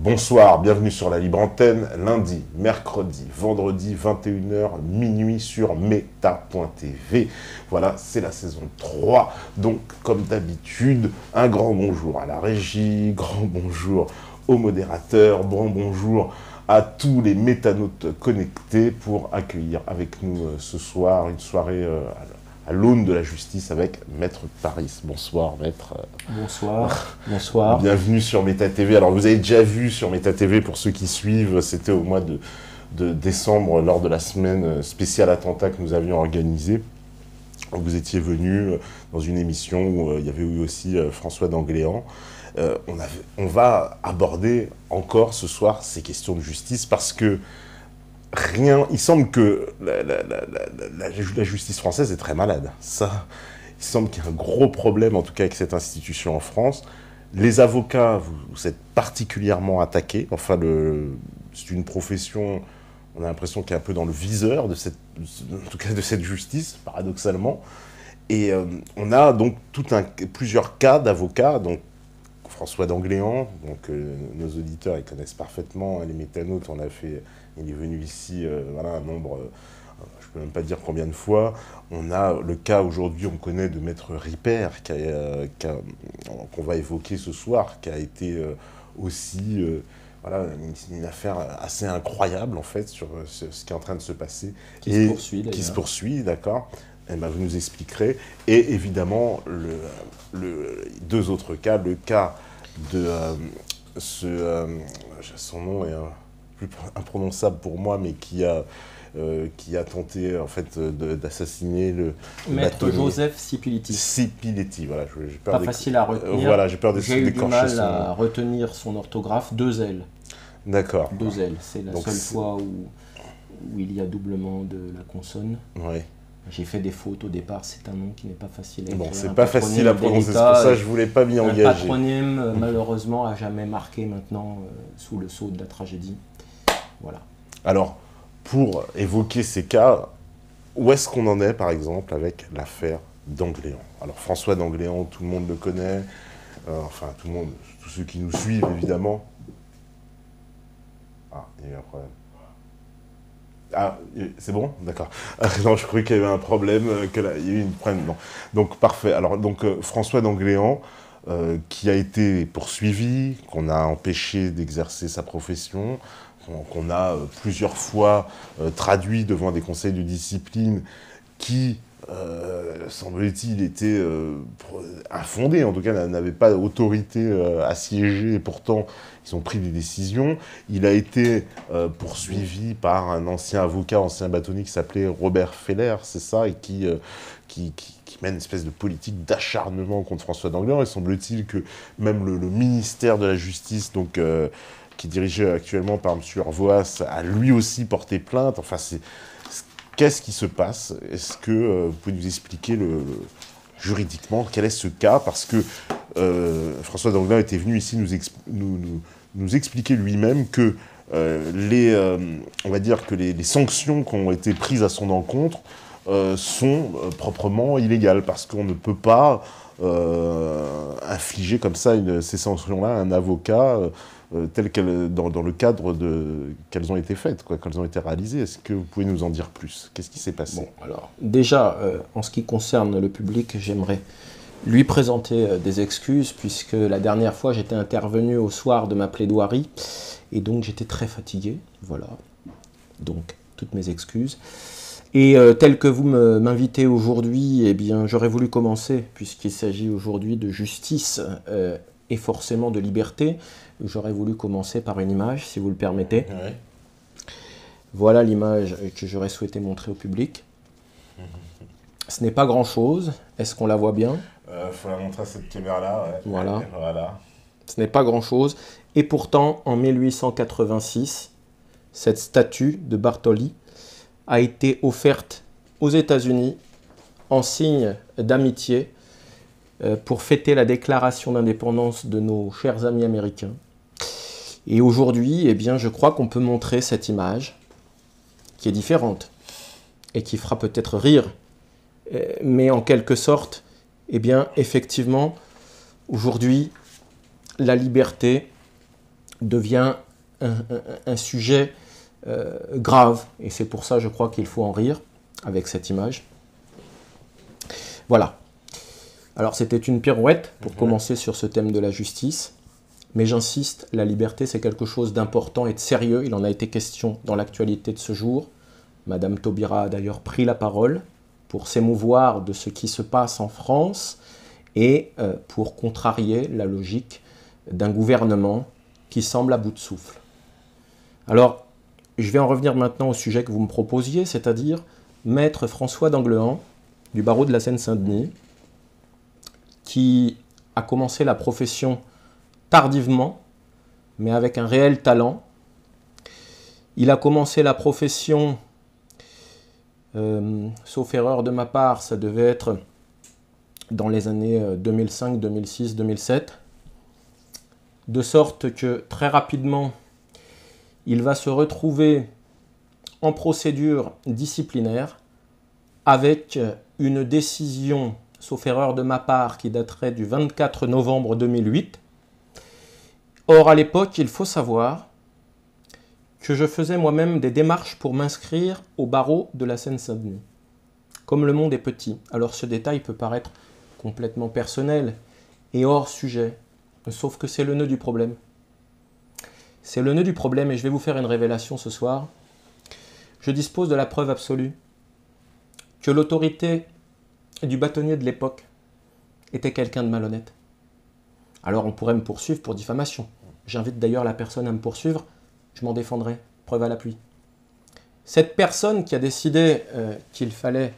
Bonsoir, bienvenue sur la Libre Antenne, lundi, mercredi, vendredi, 21h, minuit sur Meta.tv. Voilà, c'est la saison 3. Donc, comme d'habitude, un grand bonjour à la régie, grand bonjour aux modérateurs, grand bonjour à tous les métanautes connectés pour accueillir avec nous ce soir une soirée à l'aune de la justice avec Maître Paris. Bonsoir, Maître. Bonsoir. Bonsoir. Bienvenue sur Meta.tv. Alors, vous avez déjà vu sur Meta.tv, pour ceux qui suivent, c'était au mois de décembre, lors de la semaine spéciale attentat que nous avions organisée. Vous étiez venu dans une émission où il y avait eu aussi François d'Angléan. On va aborder encore ce soir ces questions de justice parce que il semble que la justice française est très malade. Ça, il semble qu'il y a un gros problème, en tout cas avec cette institution en France. Les avocats, vous êtes particulièrement attaqués. Enfin, c'est une profession, on a l'impression qu'elle est un peu dans le viseur en tout cas de cette justice, paradoxalement. Et on a donc plusieurs cas d'avocats, donc François d'Angléan, donc nos auditeurs ils connaissent parfaitement, les métanautes, il est venu ici, voilà, un nombre, je ne peux même pas dire combien de fois. On a le cas aujourd'hui, on connaît de Maître Ripert, qu'on va évoquer ce soir, qui a été aussi voilà, une affaire assez incroyable en fait sur ce qui est en train de se passer. Qui se poursuit, d'accord. Eh ben, vous nous expliquerez. Et évidemment, deux autres cas. Le cas de son nom est plus imprononçable pour moi, mais qui a tenté en fait d'assassiner le Maître Joseph Sipiletti. Sipiletti, voilà. J'ai peur pas facile à retenir. Voilà, j'ai peur J'ai eu du mal à retenir son orthographe. 2 L. D'accord. 2 L. C'est la seule fois où il y a doublement de la consonne. Oui. J'ai fait des fautes au départ, c'est un nom qui n'est pas facile à écrire. Bon, c'est pas facile à prononcer, c'est pour ça que je voulais pas m'y engager. Un patronyme, malheureusement, à jamais marqué maintenant sous le sceau de la tragédie. Voilà. Alors, pour évoquer ces cas, où est-ce qu'on en est, par exemple, avec l'affaire d'Angléan? Alors, François d'Angléan, tout le monde le connaît, enfin, tout le monde, tous ceux qui nous suivent, évidemment. Ah, il y a eu un problème. Ah, c'est bon? D'accord. Non, je croyais qu'il y avait un problème, il y a eu une problème. Non. Donc, parfait. Alors, François d'Angléan, qui a été poursuivi, qu'on a empêché d'exercer sa profession, qu'on a plusieurs fois traduit devant des conseils de discipline qui, semble-t-il, étaient infondés, en tout cas n'avaient pas autorité à siéger, et pourtant ils ont pris des décisions. Il a été poursuivi par un ancien avocat, ancien bâtonnier qui s'appelait Robert Feller, c'est ça, et qui mène une espèce de politique d'acharnement contre François d'Angléan. Il semble-t-il que même le ministère de la Justice, donc qui est dirigé actuellement par M. Arvoas, a lui aussi porté plainte. Enfin, qu'est-ce qui se passe? Est-ce que vous pouvez nous expliquer juridiquement quel est ce cas? Parce que François d'Angléan était venu ici nous expliquer lui-même que on va dire que les sanctions qui ont été prises à son encontre sont proprement illégales, parce qu'on ne peut pas infliger comme ça ces sanctions-là à un avocat telles qu'elles, dans le cadre qu'elles ont été faites, qu'elles ont été réalisées. Est-ce que vous pouvez nous en dire plus? Qu'est-ce qui s'est passé? Bon, alors, déjà, en ce qui concerne le public, j'aimerais lui présenter des excuses, puisque la dernière fois, j'étais intervenu au soir de ma plaidoirie, et donc j'étais très fatigué, voilà. Donc, toutes mes excuses. Et tel que vous m'invitez aujourd'hui, eh bien, j'aurais voulu commencer, puisqu'il s'agit aujourd'hui de justice et forcément de liberté, j'aurais voulu commencer par une image, si vous le permettez. Ouais. Voilà l'image que j'aurais souhaité montrer au public. Ce n'est pas grand-chose. Est-ce qu'on la voit bien? Faut la montrer à cette caméra-là. Ouais. Voilà. Ouais, voilà. Ce n'est pas grand-chose. Et pourtant, en 1886, cette statue de Bartoli a été offerte aux États-Unis en signe d'amitié pour fêter la déclaration d'indépendance de nos chers amis américains. Et aujourd'hui, eh bien, je crois qu'on peut montrer cette image qui est différente et qui fera peut-être rire, mais en quelque sorte, eh bien, effectivement, aujourd'hui, la liberté devient un sujet grave. Et c'est pour ça, je crois, qu'il faut en rire avec cette image. Voilà. Alors, c'était une pirouette pour commencer sur ce thème de la justice. Mais j'insiste, la liberté, c'est quelque chose d'important et de sérieux. Il en a été question dans l'actualité de ce jour. Madame Taubira a d'ailleurs pris la parole pour s'émouvoir de ce qui se passe en France et pour contrarier la logique d'un gouvernement qui semble à bout de souffle. Alors, je vais en revenir maintenant au sujet que vous me proposiez, c'est-à-dire Maître François d'Anglehan, du barreau de la Seine-Saint-Denis, qui a commencé la profession tardivement, mais avec un réel talent. Il a commencé la profession, sauf erreur de ma part, ça devait être dans les années 2005, 2006, 2007, de sorte que très rapidement, il va se retrouver en procédure disciplinaire avec une décision, sauf erreur de ma part, qui daterait du 24 novembre 2008. Or, à l'époque, il faut savoir que je faisais moi-même des démarches pour m'inscrire au barreau de la Seine-Saint-Denis. Comme le monde est petit, alors ce détail peut paraître complètement personnel et hors sujet, sauf que c'est le nœud du problème. C'est le nœud du problème et je vais vous faire une révélation ce soir. Je dispose de la preuve absolue que l'autorité du bâtonnier de l'époque était quelqu'un de malhonnête. Alors on pourrait me poursuivre pour diffamation. J'invite d'ailleurs la personne à me poursuivre, je m'en défendrai, preuve à l'appui. Cette personne qui a décidé qu'il fallait...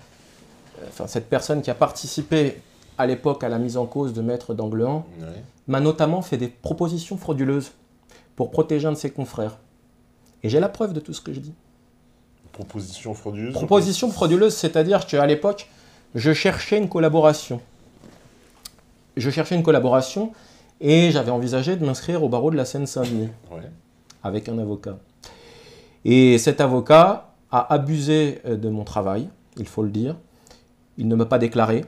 cette personne qui a participé à l'époque à la mise en cause de Maître d'Anglehan, m'a notamment fait des propositions frauduleuses pour protéger un de ses confrères. Et j'ai la preuve de tout ce que je dis. Proposition frauduleuse. Proposition frauduleuse, c'est-à-dire qu'à l'époque, je cherchais une collaboration. Et j'avais envisagé de m'inscrire au barreau de la Seine-Saint-Denis avec un avocat. Et cet avocat a abusé de mon travail, il faut le dire. Il ne m'a pas déclaré.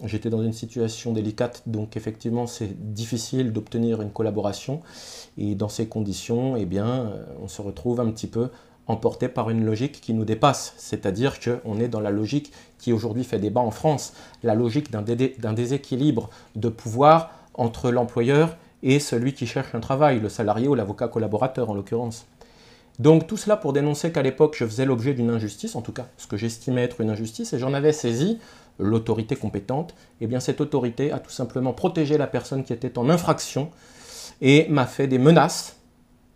J'étais dans une situation délicate, donc effectivement c'est difficile d'obtenir une collaboration. Et dans ces conditions, eh bien, on se retrouve un petit peu emporté par une logique qui nous dépasse. C'est-à-dire qu'on est dans la logique qui aujourd'hui fait débat en France, la logique d'un déséquilibre de pouvoir entre l'employeur et celui qui cherche un travail, le salarié ou l'avocat collaborateur en l'occurrence. Donc tout cela pour dénoncer qu'à l'époque je faisais l'objet d'une injustice, en tout cas ce que j'estimais être une injustice, et j'en avais saisi l'autorité compétente. Et bien cette autorité a tout simplement protégé la personne qui était en infraction et m'a fait des menaces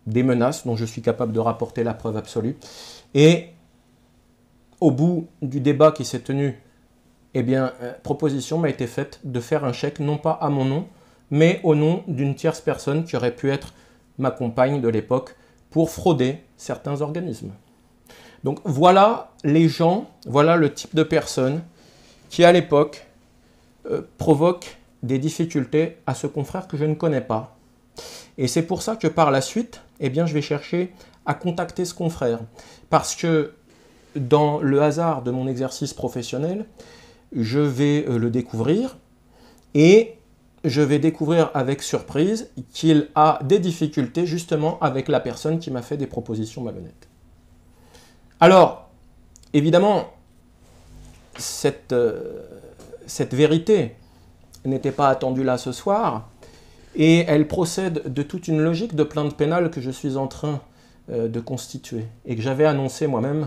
dont je suis capable de rapporter la preuve absolue. Et au bout du débat qui s'est tenu, eh bien, proposition m'a été faite de faire un chèque, non pas à mon nom, mais au nom d'une tierce personne qui aurait pu être ma compagne de l'époque, pour frauder certains organismes. Donc voilà les gens, voilà le type de personnes qui à l'époque provoquent des difficultés à ce confrère que je ne connais pas. Et c'est pour ça que par la suite, eh bien, je vais chercher à contacter ce confrère. Parce que dans le hasard de mon exercice professionnel, je vais le découvrir et je vais découvrir avec surprise qu'il a des difficultés justement avec la personne qui m'a fait des propositions malhonnêtes. Alors, évidemment, cette vérité n'était pas attendue là ce soir et elle procède de toute une logique de plainte pénale que je suis en train de constituer et que j'avais annoncé moi-même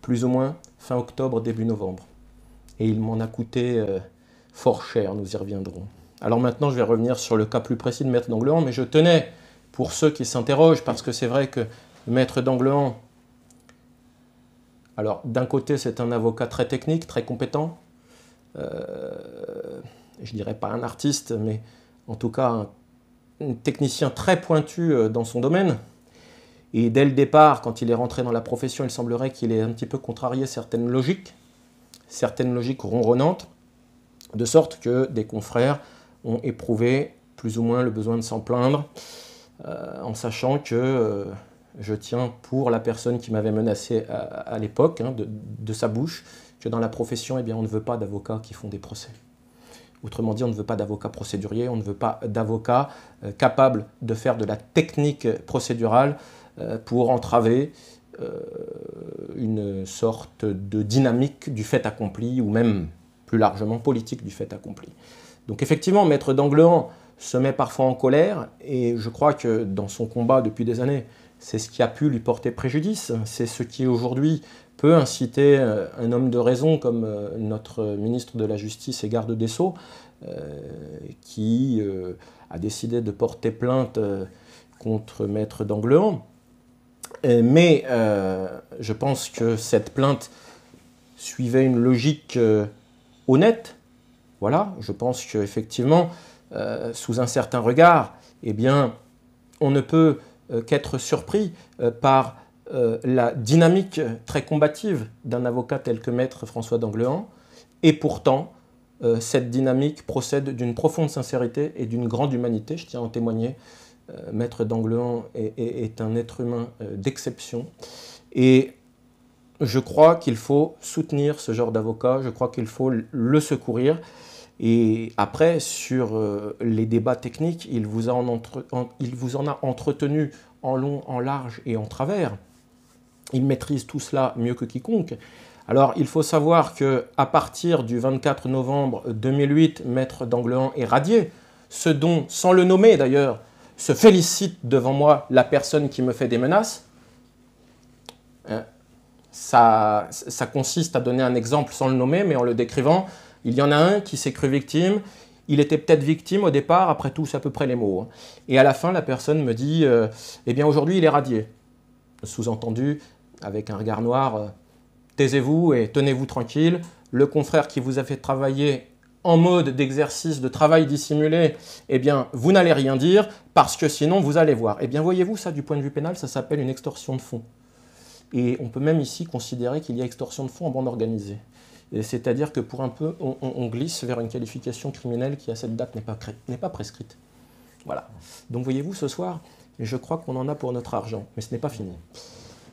plus ou moins fin octobre, début novembre. Et il m'en a coûté fort cher, nous y reviendrons. Alors maintenant, je vais revenir sur le cas plus précis de Maître d'Anglehan, mais je tenais, pour ceux qui s'interrogent, parce que c'est vrai que Maître d'Anglehan, alors d'un côté, c'est un avocat très technique, très compétent, je dirais pas un artiste, mais en tout cas un technicien très pointu dans son domaine. Et dès le départ, quand il est rentré dans la profession, il semblerait qu'il ait un petit peu contrarié certaines logiques ronronnantes, de sorte que des confrères ont éprouvé plus ou moins le besoin de s'en plaindre, en sachant que je tiens pour la personne qui m'avait menacé à l'époque, de sa bouche, que dans la profession, eh bien, on ne veut pas d'avocats qui font des procès. Autrement dit, on ne veut pas d'avocat procédurier, on ne veut pas d'avocat capable de faire de la technique procédurale pour entraver une sorte de dynamique du fait accompli, ou même plus largement politique du fait accompli. Donc effectivement, Maître d'Anglehan se met parfois en colère, et je crois que dans son combat depuis des années, c'est ce qui a pu lui porter préjudice, c'est ce qui aujourd'hui peut inciter un homme de raison comme notre ministre de la Justice et garde des Sceaux, qui a décidé de porter plainte contre Maître d'Anglehan. Mais je pense que cette plainte suivait une logique honnête. Voilà, je pense qu'effectivement, sous un certain regard, eh bien, on ne peut qu'être surpris par la dynamique très combative d'un avocat tel que Maître François d'Anglehan, et pourtant, cette dynamique procède d'une profonde sincérité et d'une grande humanité. Je tiens à en témoigner. Maître d'Anglehan est un être humain d'exception, et je crois qu'il faut soutenir ce genre d'avocat, je crois qu'il faut le secourir. Et après, sur les débats techniques, il vous en a entretenu en long, en large et en travers. Il maîtrise tout cela mieux que quiconque. Alors, il faut savoir qu'à partir du 24 novembre 2008, Maître d'Anglehan est radié, ce dont, sans le nommer d'ailleurs, se félicite devant moi la personne qui me fait des menaces. Ça consiste à donner un exemple sans le nommer, mais en le décrivant. Il y en a un qui s'est cru victime. Il était peut-être victime au départ, après tout, c'est à peu près les mots. Et à la fin, la personne me dit eh bien, aujourd'hui, il est radié. Sous-entendu, avec un regard noir, taisez-vous et tenez-vous tranquille. Le confrère qui vous a fait travailler en mode d'exercice de travail dissimulé, eh bien, vous n'allez rien dire, parce que sinon, vous allez voir. Eh bien, voyez-vous, ça, du point de vue pénal, ça s'appelle une extorsion de fonds. Et on peut même ici considérer qu'il y a extorsion de fonds en bande organisée. C'est-à-dire que pour un peu, on glisse vers une qualification criminelle qui, à cette date, n'est pas prescrite. Voilà. Donc, voyez-vous, ce soir, je crois qu'on en a pour notre argent, mais ce n'est pas fini.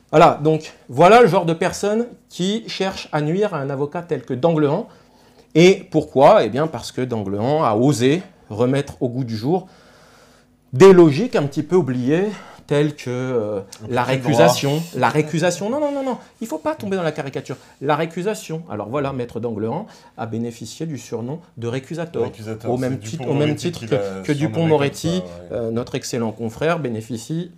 Voilà, donc, voilà le genre de personnes qui cherchent à nuire à un avocat tel que d'Anglehan. Et pourquoi? Eh bien, parce que d'Anglehan a osé remettre au goût du jour des logiques un petit peu oubliées, telles que la récusation. Non, il ne faut pas tomber dans la caricature. La récusation. Alors voilà, Maître d'Anglehan a bénéficié du surnom de récusateur. Au même titre que Dupond-Moretti, notre excellent confrère, bénéficie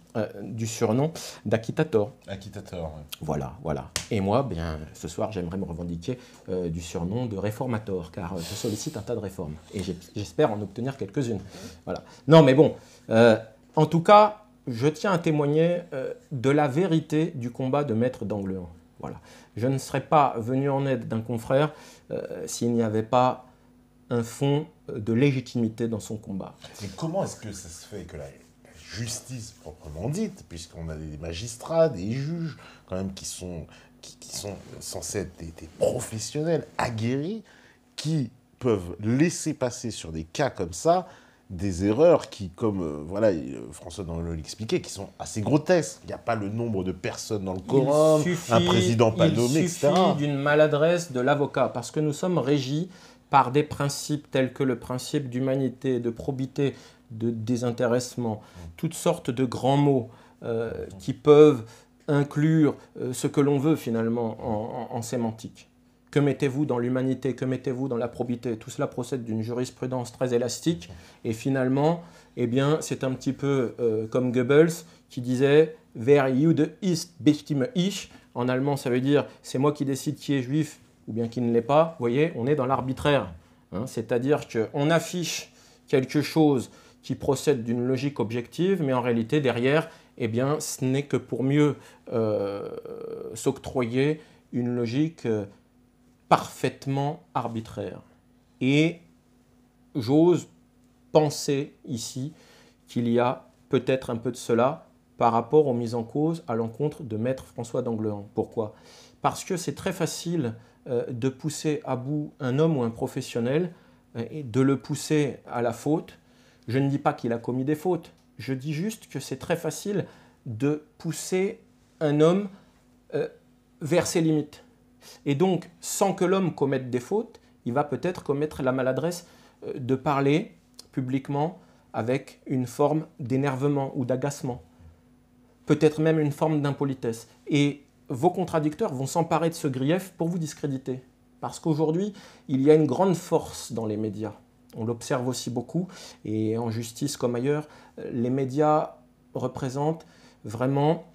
du surnom d'acquittator. Acquittator, ouais. Voilà. Et moi, bien, ce soir, j'aimerais me revendiquer du surnom de réformator, car je sollicite un tas de réformes. Et j'espère en obtenir quelques-unes. Voilà. Non, mais bon, en tout cas, je tiens à témoigner de la vérité du combat de Maître d'Anglehan. Voilà. Je ne serais pas venu en aide d'un confrère s'il n'y avait pas un fond de légitimité dans son combat. Mais comment est-ce que ça se fait que la justice proprement dite, puisqu'on a des magistrats, des juges, quand même, qui sont censés être des professionnels aguerris, qui peuvent laisser passer sur des cas comme ça des erreurs qui, comme François d'Anglehan l'expliquait, qui sont assez grotesques. Il n'y a pas le nombre de personnes dans le quorum, un président pas nommé, etc. Il suffit d'une maladresse de l'avocat, parce que nous sommes régis par des principes tels que le principe d'humanité, de probité, de désintéressement, toutes sortes de grands mots qui peuvent inclure ce que l'on veut finalement en sémantique. Que mettez-vous dans l'humanité? Que mettez-vous dans la probité? Tout cela procède d'une jurisprudence très élastique. Et finalement, eh bien, c'est un petit peu comme Goebbels qui disait « Wer Jude ist, bestimme ich ». En allemand, ça veut dire « c'est moi qui décide qui est juif ou bien qui ne l'est pas ». Vous voyez, on est dans l'arbitraire. Hein, c'est-à-dire qu'on affiche quelque chose qui procède d'une logique objective, mais en réalité, derrière, eh bien, ce n'est que pour mieux s'octroyer une logique parfaitement arbitraire. Et j'ose penser ici qu'il y a peut-être un peu de cela par rapport aux mises en cause à l'encontre de Maître François d'Anglehan. Pourquoi? Parce que c'est très facile de pousser à bout un homme ou un professionnel et de le pousser à la faute. Je ne dis pas qu'il a commis des fautes, je dis juste que c'est très facile de pousser un homme vers ses limites. Et donc, sans que l'homme commette des fautes, il va peut-être commettre la maladresse de parler publiquement avec une forme d'énervement ou d'agacement, peut-être même une forme d'impolitesse. Et vos contradicteurs vont s'emparer de ce grief pour vous discréditer. Parce qu'aujourd'hui, il y a une grande force dans les médias. On l'observe aussi beaucoup, et en justice comme ailleurs, les médias représentent vraiment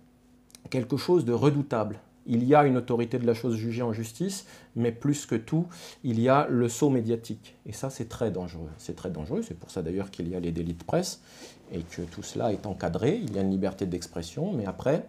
quelque chose de redoutable. Il y a une autorité de la chose jugée en justice, mais plus que tout, il y a le sceau médiatique. Et ça, c'est très dangereux. C'est très dangereux, c'est pour ça d'ailleurs qu'il y a les délits de presse, et que tout cela est encadré. Il y a une liberté d'expression, mais après,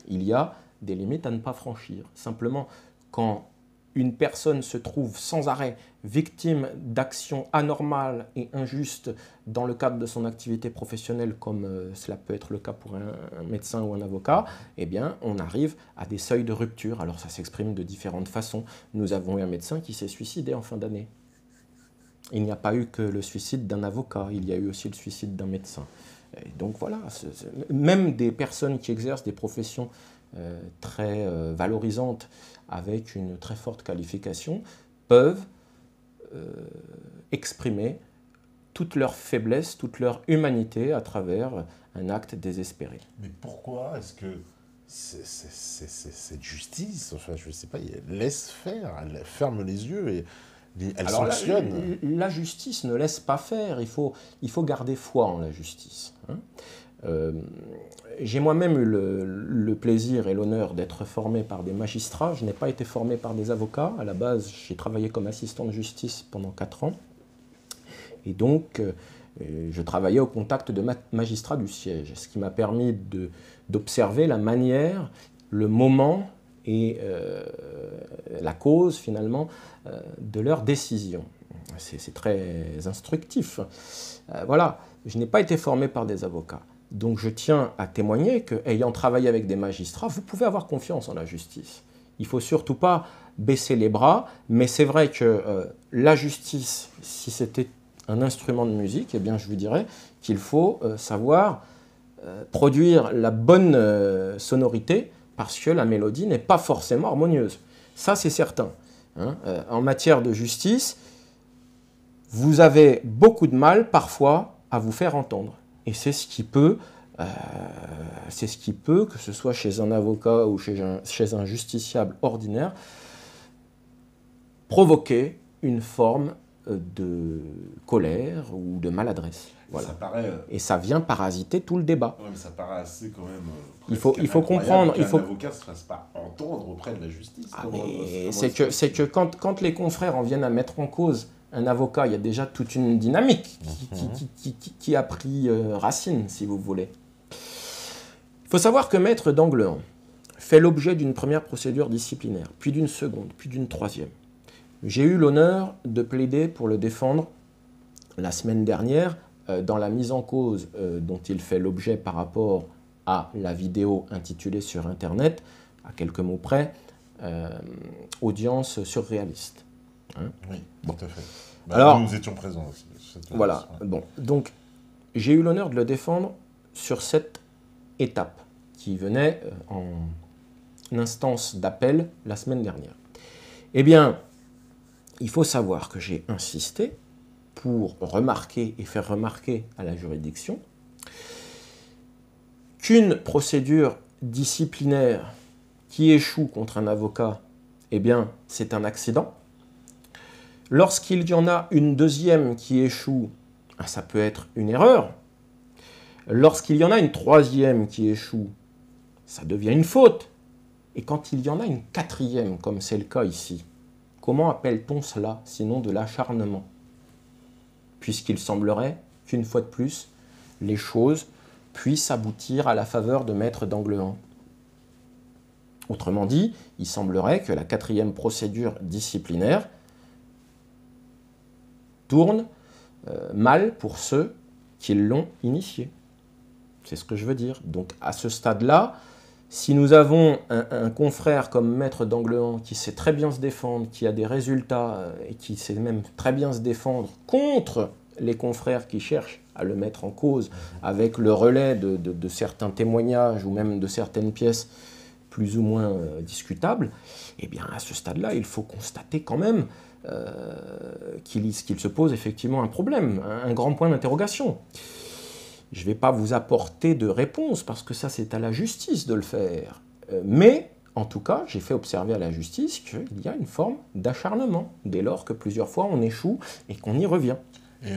il y a des limites à ne pas franchir. Simplement, quand une personne se trouve sans arrêt victime d'actions anormales et injustes dans le cadre de son activité professionnelle, comme cela peut être le cas pour un médecin ou un avocat, eh bien, on arrive à des seuils de rupture. Alors, ça s'exprime de différentes façons. Nous avons eu un médecin qui s'est suicidé en fin d'année. Il n'y a pas eu que le suicide d'un avocat, il y a eu aussi le suicide d'un médecin. Et donc voilà, même des personnes qui exercent des professions très valorisantes avec une très forte qualification peuvent exprimer toute leur faiblesse, toute leur humanité à travers un acte désespéré. Mais pourquoi est-ce que cette justice, enfin je ne sais pas, elle laisse faire, elle ferme les yeux et elle sanctionne? La justice ne laisse pas faire, il faut garder foi en la justice. Hein. J'ai moi-même eu le plaisir et l'honneur d'être formé par des magistrats. Je n'ai pas été formé par des avocats. À la base, j'ai travaillé comme assistant de justice pendant 4 ans. Et donc, je travaillais au contact de magistrats du siège, ce qui m'a permis d'observer la manière, le moment et la cause, finalement, de leurs décisions. C'est très instructif. Voilà, je n'ai pas été formé par des avocats. Donc je tiens à témoigner qu'ayant travaillé avec des magistrats, vous pouvez avoir confiance en la justice. Il ne faut surtout pas baisser les bras, mais c'est vrai que la justice, si c'était un instrument de musique, eh bien je vous dirais qu'il faut savoir produire la bonne sonorité parce que la mélodie n'est pas forcément harmonieuse. Ça, c'est certain. Hein. En matière de justice, vous avez beaucoup de mal parfois à vous faire entendre. Et c'est ce qui peut, que ce soit chez un avocat ou chez un justiciable ordinaire, provoquer une forme de colère ou de maladresse. Voilà. Et ça vient parasiter tout le débat. Ouais, mais ça paraît assez quand même. Il faut comprendre. Un avocat ne se fasse pas entendre auprès de la justice. C'est que quand les confrères en viennent à mettre en cause un avocat, il y a déjà toute une dynamique qui a pris racine, si vous voulez. Il faut savoir que Maître Danglehan fait l'objet d'une première procédure disciplinaire, puis d'une seconde, puis d'une troisième. J'ai eu l'honneur de plaider pour le défendre la semaine dernière dans la mise en cause dont il fait l'objet par rapport à la vidéo intitulée sur Internet, à quelques mots près, audience surréaliste. Hein? Oui, tout à fait. Alors, nous étions présents aussi. Voilà. Bon, donc j'ai eu l'honneur de le défendre sur cette étape qui venait en instance d'appel la semaine dernière. Eh bien, il faut savoir que j'ai insisté pour remarquer et faire remarquer à la juridiction qu'une procédure disciplinaire qui échoue contre un avocat, eh bien, c'est un accident. Lorsqu'il y en a une deuxième qui échoue, ça peut être une erreur. Lorsqu'il y en a une troisième qui échoue, ça devient une faute. Et quand il y en a une quatrième, comme c'est le cas ici, comment appelle-t-on cela, sinon de l'acharnement? Puisqu'il semblerait qu'une fois de plus, les choses puissent aboutir à la faveur de Maître Danglehan. Autrement dit, il semblerait que la quatrième procédure disciplinaire tourne mal pour ceux qui l'ont initiée. C'est ce que je veux dire. Donc à ce stade-là, si nous avons un confrère comme Maître Danglehan qui sait très bien se défendre, qui a des résultats et qui sait même très bien se défendre contre les confrères qui cherchent à le mettre en cause avec le relais de certains témoignages ou même de certaines pièces plus ou moins discutables, eh bien à ce stade-là, il faut constater quand même qu'il se pose effectivement un problème, un grand point d'interrogation. Je ne vais pas vous apporter de réponse parce que ça c'est à la justice de le faire. Mais en tout cas, j'ai fait observer à la justice qu'il y a une forme d'acharnement dès lors que plusieurs fois on échoue et qu'on y revient. Et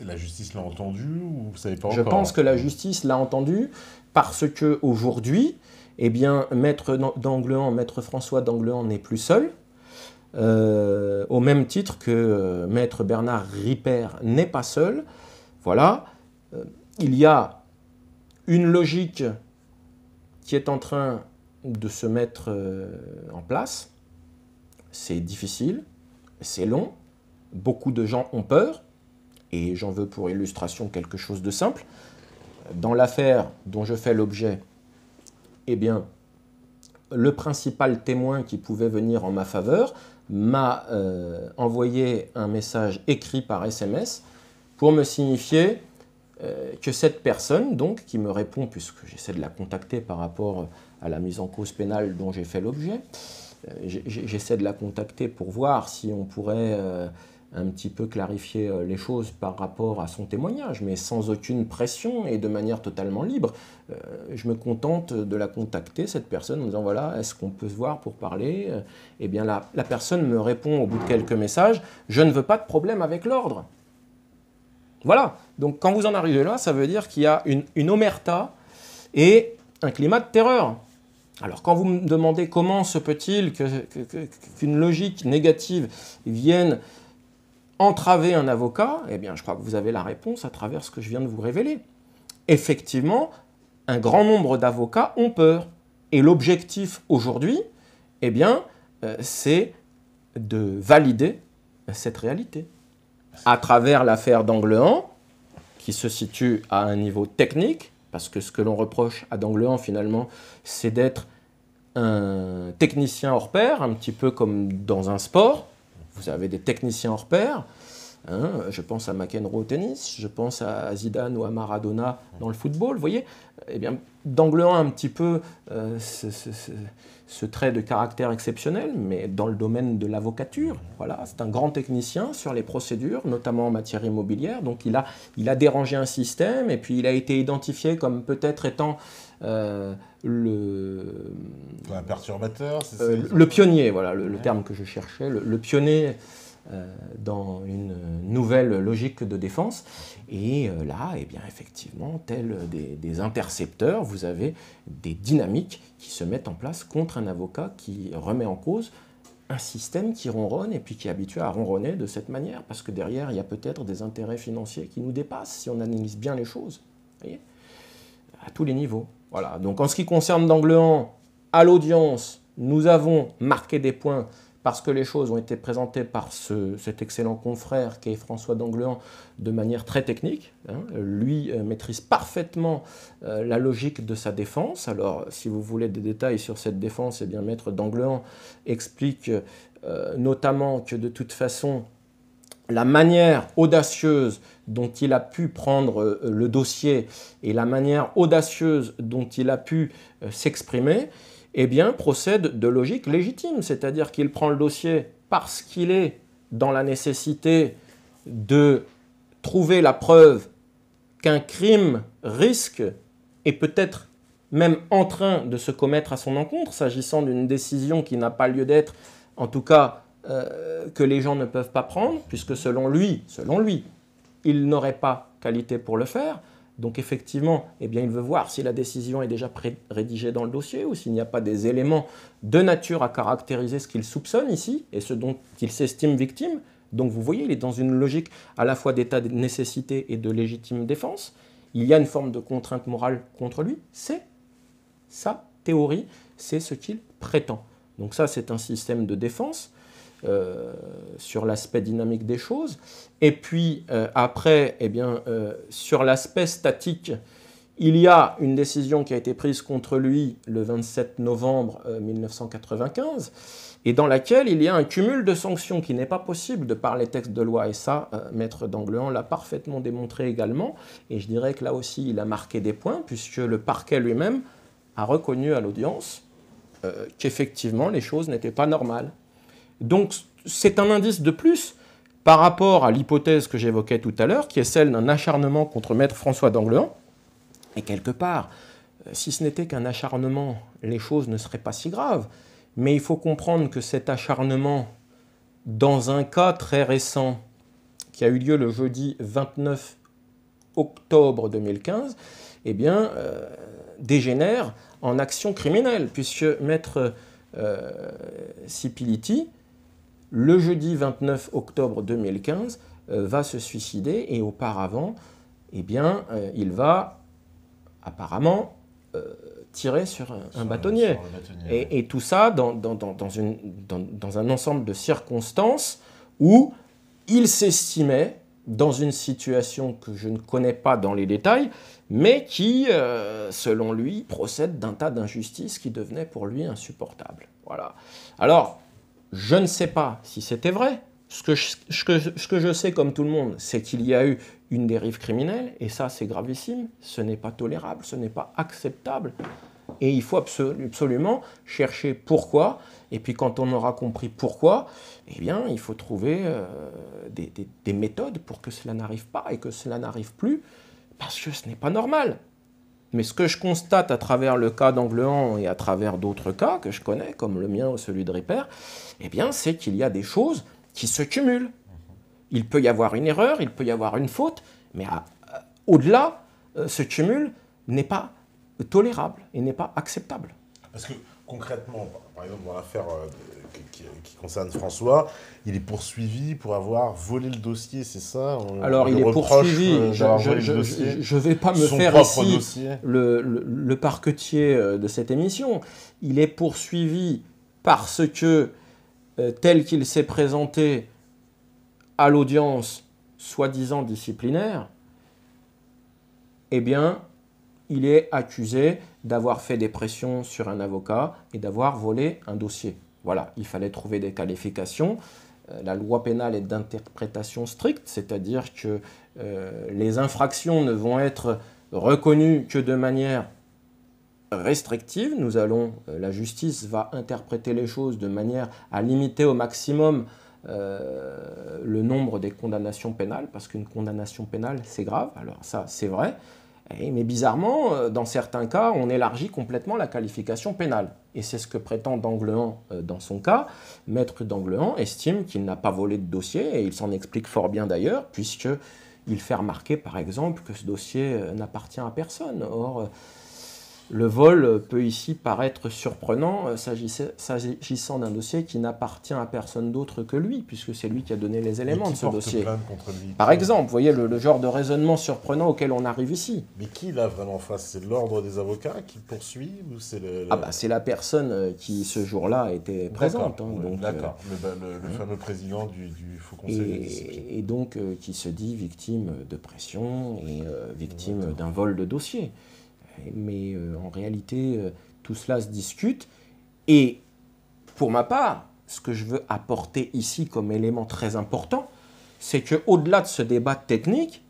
la justice l'a entendu ou vous savez pas encore? Je pense que la justice l'a entendu parce que aujourd'hui, eh bien, Maître François d'Anglehan n'est plus seul. Au même titre que Maître Bernard Ripper n'est pas seul. Voilà. Il y a une logique qui est en train de se mettre en place. C'est difficile, c'est long, beaucoup de gens ont peur, et j'en veux pour illustration quelque chose de simple. Dans l'affaire dont je fais l'objet, eh bien, le principal témoin qui pouvait venir en ma faveur m'a envoyé un message écrit par SMS pour me signifier que cette personne, donc, qui me répond, puisque j'essaie de la contacter par rapport à la mise en cause pénale dont j'ai fait l'objet, j'essaie de la contacter pour voir si on pourrait un petit peu clarifier les choses par rapport à son témoignage, mais sans aucune pression et de manière totalement libre. Je me contente de la contacter, cette personne, en disant voilà, est-ce qu'on peut se voir pour parler? Eh bien, la personne me répond au bout de quelques messages, je ne veux pas de problème avec l'ordre. Voilà, donc quand vous en arrivez là, ça veut dire qu'il y a une omerta et un climat de terreur. Alors quand vous me demandez comment se peut-il qu'une logique négative vienne entraver un avocat, eh bien je crois que vous avez la réponse à travers ce que je viens de vous révéler. Effectivement, un grand nombre d'avocats ont peur. Et l'objectif aujourd'hui, eh bien, c'est de valider cette réalité. À travers l'affaire d'Anglehan, qui se situe à un niveau technique, parce que ce que l'on reproche à d'Anglehan, finalement, c'est d'être un technicien hors pair, un petit peu comme dans un sport. Vous avez des techniciens hors pair. Hein, je pense à McEnroe au tennis, je pense à Zidane ou à Maradona dans le football. Vous voyez, eh bien, d'Anglehan un petit peu ce trait de caractère exceptionnel, mais dans le domaine de l'avocature. Voilà, c'est un grand technicien sur les procédures, notamment en matière immobilière. Donc il a dérangé un système et puis il a été identifié comme peut-être étant un perturbateur, le pionnier, voilà le terme que je cherchais, le pionnier dans une nouvelle logique de défense. Et là, eh bien, effectivement, tels des intercepteurs, vous avez des dynamiques qui se mettent en place contre un avocat qui remet en cause un système qui ronronne et puis qui est habitué à ronronner de cette manière, parce que derrière, il y a peut-être des intérêts financiers qui nous dépassent si on analyse bien les choses, vous voyez, à tous les niveaux. Voilà. Donc en ce qui concerne d'Anglehan, à l'audience, nous avons marqué des points parce que les choses ont été présentées par cet excellent confrère qui est François d'Anglehan de manière très technique. Hein. Lui maîtrise parfaitement la logique de sa défense. Alors, si vous voulez des détails sur cette défense, eh bien, Maître d'Anglehan explique notamment que de toute façon, la manière audacieuse dont il a pu prendre le dossier et la manière audacieuse dont il a pu s'exprimer, eh bien, procède de logique légitime, c'est-à-dire qu'il prend le dossier parce qu'il est dans la nécessité de trouver la preuve qu'un crime risque et peut-être même en train de se commettre à son encontre, s'agissant d'une décision qui n'a pas lieu d'être, en tout cas que les gens ne peuvent pas prendre, puisque selon lui, il n'aurait pas qualité pour le faire. Donc effectivement, eh bien, il veut voir si la décision est déjà rédigée dans le dossier ou s'il n'y a pas des éléments de nature à caractériser ce qu'il soupçonne ici et ce dont il s'estime victime. Donc vous voyez, il est dans une logique à la fois d'état de nécessité et de légitime défense. Il y a une forme de contrainte morale contre lui. C'est sa théorie, c'est ce qu'il prétend. Donc ça, c'est un système de défense. Sur l'aspect dynamique des choses. Et puis après, eh bien, sur l'aspect statique, il y a une décision qui a été prise contre lui le 27 novembre 1995 et dans laquelle il y a un cumul de sanctions qui n'est pas possible de par les textes de loi. Et ça, Maître d'Anglehan l'a parfaitement démontré également. Et je dirais que là aussi, il a marqué des points puisque le parquet lui-même a reconnu à l'audience qu'effectivement, les choses n'étaient pas normales. Donc, c'est un indice de plus par rapport à l'hypothèse que j'évoquais tout à l'heure, qui est celle d'un acharnement contre maître François d'Anglehan. Et quelque part, si ce n'était qu'un acharnement, les choses ne seraient pas si graves. Mais il faut comprendre que cet acharnement, dans un cas très récent, qui a eu lieu le jeudi 29 octobre 2015, eh bien, dégénère en action criminelle, puisque maître Sipiliti, le jeudi 29 octobre 2015, va se suicider et auparavant, eh bien, il va apparemment tirer sur un bâtonnier. Et tout ça dans un ensemble de circonstances où il s'estimait dans une situation que je ne connais pas dans les détails, mais qui, selon lui, procède d'un tas d'injustices qui devenaient pour lui insupportables. Voilà. Alors, je ne sais pas si c'était vrai. Ce que je sais, comme tout le monde, c'est qu'il y a eu une dérive criminelle, et ça, c'est gravissime. Ce n'est pas tolérable, ce n'est pas acceptable. Et il faut absolument chercher pourquoi. Et puis, quand on aura compris pourquoi, eh bien, il faut trouver des méthodes pour que cela n'arrive pas et que cela n'arrive plus, parce que ce n'est pas normal. Mais ce que je constate à travers le cas d'Anglehan et à travers d'autres cas que je connais, comme le mien ou celui de Ripper, eh bien, c'est qu'il y a des choses qui se cumulent. Il peut y avoir une erreur, il peut y avoir une faute, mais au-delà, ce cumul n'est pas tolérable et n'est pas acceptable. Parce que concrètement, par exemple, dans l'affaire qui concerne François, il est poursuivi pour avoir volé le dossier, c'est ça? Alors, il est poursuivi, je ne vais pas me faire ici le parquetier de cette émission. Il est poursuivi parce que, tel qu'il s'est présenté à l'audience soi-disant disciplinaire, eh bien, il est accusé d'avoir fait des pressions sur un avocat et d'avoir volé un dossier. Voilà, il fallait trouver des qualifications. La loi pénale est d'interprétation stricte, c'est-à-dire que les infractions ne vont être reconnues que de manière restrictive. La justice va interpréter les choses de manière à limiter au maximum le nombre des condamnations pénales, parce qu'une condamnation pénale, c'est grave, alors ça, c'est vrai. Mais bizarrement, dans certains cas, on élargit complètement la qualification pénale. Et c'est ce que prétend d'Anglehan dans son cas. Maître d'Anglehan estime qu'il n'a pas volé de dossier, et il s'en explique fort bien d'ailleurs, puisqu'il fait remarquer, par exemple, que ce dossier n'appartient à personne. Or, le vol peut ici paraître surprenant s'agissant d'un dossier qui n'appartient à personne d'autre que lui, puisque c'est lui qui a donné les éléments de ce dossier. Par exemple, vous voyez le genre de raisonnement surprenant auquel on arrive ici. Mais qui l'a vraiment en face? C'est l'ordre des avocats qui poursuit ou c'est c'est la personne qui, ce jour-là, était présente. D'accord, le fameux président du Haut Conseil de discipline. Et donc, qui se dit victime de pression et victime d'un vol de dossier. Mais en réalité, tout cela se discute. Et pour ma part, ce que je veux apporter ici comme élément très important, c'est qu'au-delà de ce débat technique,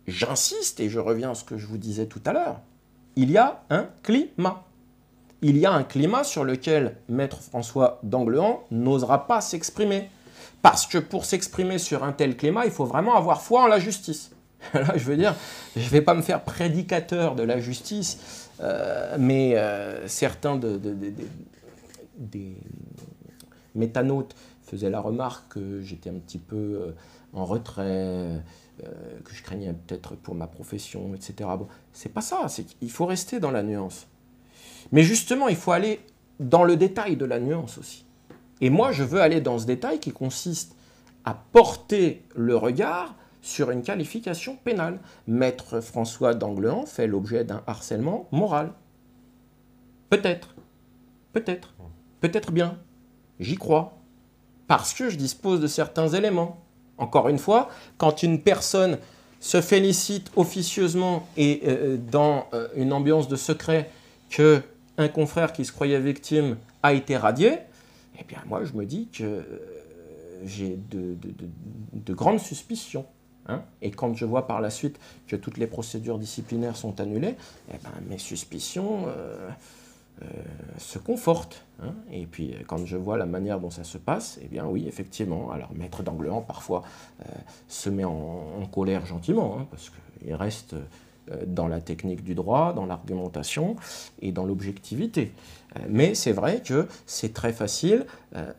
j'insiste et je reviens à ce que je vous disais tout à l'heure, il y a un climat. Il y a un climat sur lequel Maître François d'Anglehan n'osera pas s'exprimer. Parce que pour s'exprimer sur un tel climat, il faut vraiment avoir foi en la justice. Là, je veux dire, je ne vais pas me faire prédicateur de la justice, mais certains des métanautes faisaient la remarque que j'étais un petit peu en retrait, que je craignais peut-être pour ma profession, etc. Bon, c'est pas ça, il faut rester dans la nuance. Mais justement, il faut aller dans le détail de la nuance aussi. Et moi, je veux aller dans ce détail qui consiste à porter le regard sur une qualification pénale. Maître François d'Anglehan fait l'objet d'un harcèlement moral. Peut-être bien, j'y crois, parce que je dispose de certains éléments. Encore une fois, quand une personne se félicite officieusement et dans une ambiance de secret qu'un confrère qui se croyait victime a été radié, eh bien moi je me dis que j'ai de grandes suspicions. Et quand je vois par la suite que toutes les procédures disciplinaires sont annulées, eh ben, mes suspicions se conforte. Hein. Et puis, quand je vois la manière dont ça se passe, eh bien oui, effectivement, alors Maître d'Anglean, parfois, se met en colère gentiment, hein, parce qu'il reste dans la technique du droit, dans l'argumentation et dans l'objectivité. Mais c'est vrai que c'est très facile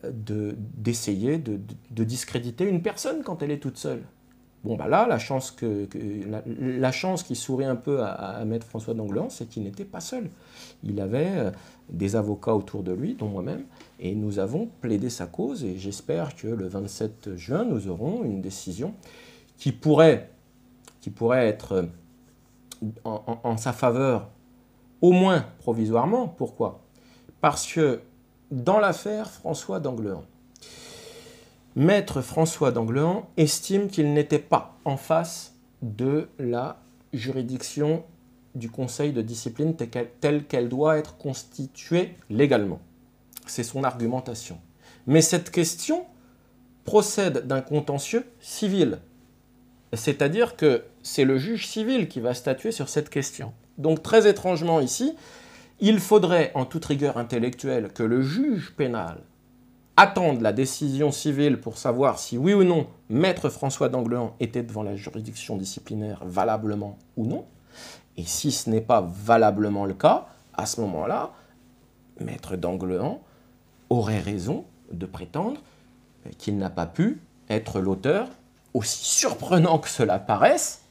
d'essayer de discréditer une personne quand elle est toute seule. Bon, bah là, la chance qui sourit un peu à Maître François d'Anglean, c'est qu'il n'était pas seul. Il avait des avocats autour de lui, dont moi-même, et nous avons plaidé sa cause, et j'espère que le 27 juin, nous aurons une décision qui pourrait être en sa faveur, au moins provisoirement. Pourquoi ? Parce que dans l'affaire François d'Anglean, Maître François d'Anglean estime qu'il n'était pas en face de la juridiction du Conseil de discipline telle qu'elle doit être constituée légalement. C'est son argumentation. Mais cette question procède d'un contentieux civil. C'est-à-dire que c'est le juge civil qui va statuer sur cette question. Donc très étrangement ici, il faudrait en toute rigueur intellectuelle que le juge pénal attendre la décision civile pour savoir si oui ou non Maître François d'Anglean était devant la juridiction disciplinaire valablement ou non. Et si ce n'est pas valablement le cas, à ce moment-là, Maître d'Anglean aurait raison de prétendre qu'il n'a pas pu être l'auteur, aussi surprenant que cela paraisse,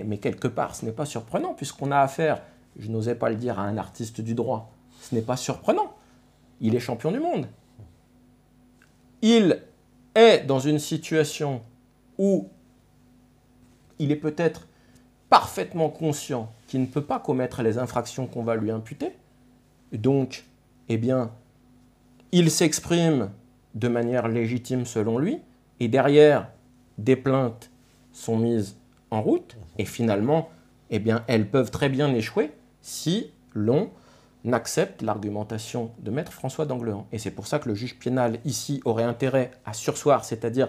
mais quelque part ce n'est pas surprenant puisqu'on a affaire, je n'osais pas le dire, à un artiste du droit. Ce n'est pas surprenant. Il est champion du monde. Il est dans une situation où il est peut-être parfaitement conscient qu'il ne peut pas commettre les infractions qu'on va lui imputer. Donc, eh bien, il s'exprime de manière légitime selon lui, et derrière, des plaintes sont mises en route, et finalement, eh bien, elles peuvent très bien échouer si l'on n'accepte l'argumentation de Maître François d'Anglean. Et c'est pour ça que le juge pénal, ici, aurait intérêt à surseoir, c'est-à-dire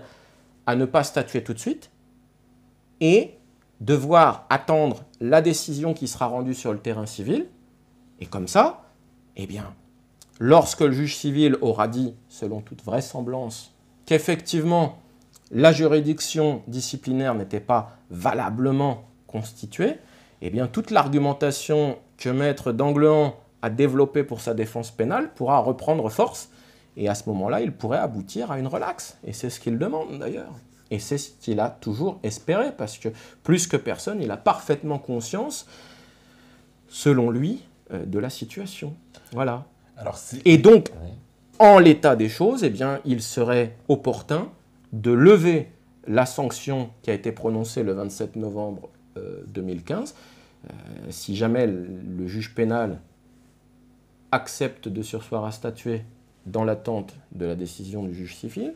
à ne pas statuer tout de suite, et devoir attendre la décision qui sera rendue sur le terrain civil. Et comme ça, eh bien, lorsque le juge civil aura dit, selon toute vraisemblance, qu'effectivement, la juridiction disciplinaire n'était pas valablement constituée, eh bien, toute l'argumentation que Maître d'Anglean a développée pour sa défense pénale pourra reprendre force, et à ce moment-là, il pourrait aboutir à une relaxe. Et c'est ce qu'il demande d'ailleurs. Et c'est ce qu'il a toujours espéré, parce que plus que personne, il a parfaitement conscience, selon lui, de la situation. Voilà. Alors, et donc, en l'état des choses, eh bien, il serait opportun de lever la sanction qui a été prononcée le 27 novembre 2015. Si jamais le juge pénal accepte de surseoir à statuer dans l'attente de la décision du juge civil,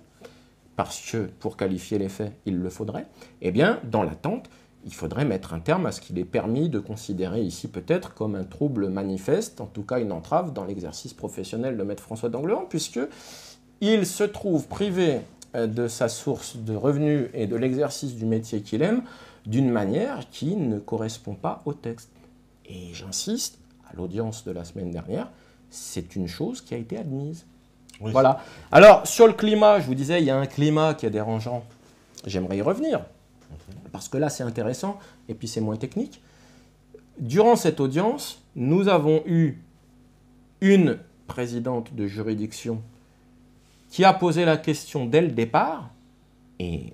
parce que pour qualifier les faits, il le faudrait, eh bien, dans l'attente, il faudrait mettre un terme à ce qu'il est permis de considérer ici peut-être comme un trouble manifeste, en tout cas une entrave dans l'exercice professionnel de Maître François d'Anglean, puisqu'il se trouve privé de sa source de revenus et de l'exercice du métier qu'il aime d'une manière qui ne correspond pas au texte. Et j'insiste, à l'audience de la semaine dernière, c'est une chose qui a été admise. Oui. Voilà. Alors, sur le climat, je vous disais, il y a un climat qui est dérangeant. J'aimerais y revenir, parce que là, c'est intéressant, et puis c'est moins technique. Durant cette audience, nous avons eu une présidente de juridiction qui a posé la question dès le départ, et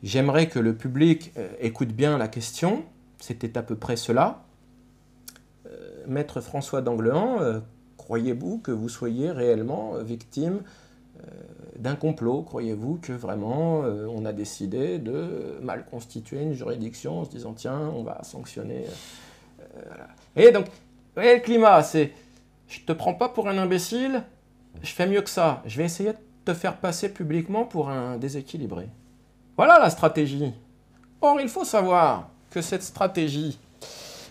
j'aimerais que le public écoute bien la question. C'était à peu près cela. Maître François d'Anglean, croyez-vous que vous soyez réellement victime d'un complot? Croyez-vous que vraiment on a décidé de mal constituer une juridiction en se disant tiens, on va sanctionner voilà. Et donc, vous voyez le climat, c'est je te prends pas pour un imbécile, je fais mieux que ça, je vais essayer de te faire passer publiquement pour un déséquilibré. Voilà la stratégie. Or, il faut savoir que cette stratégie,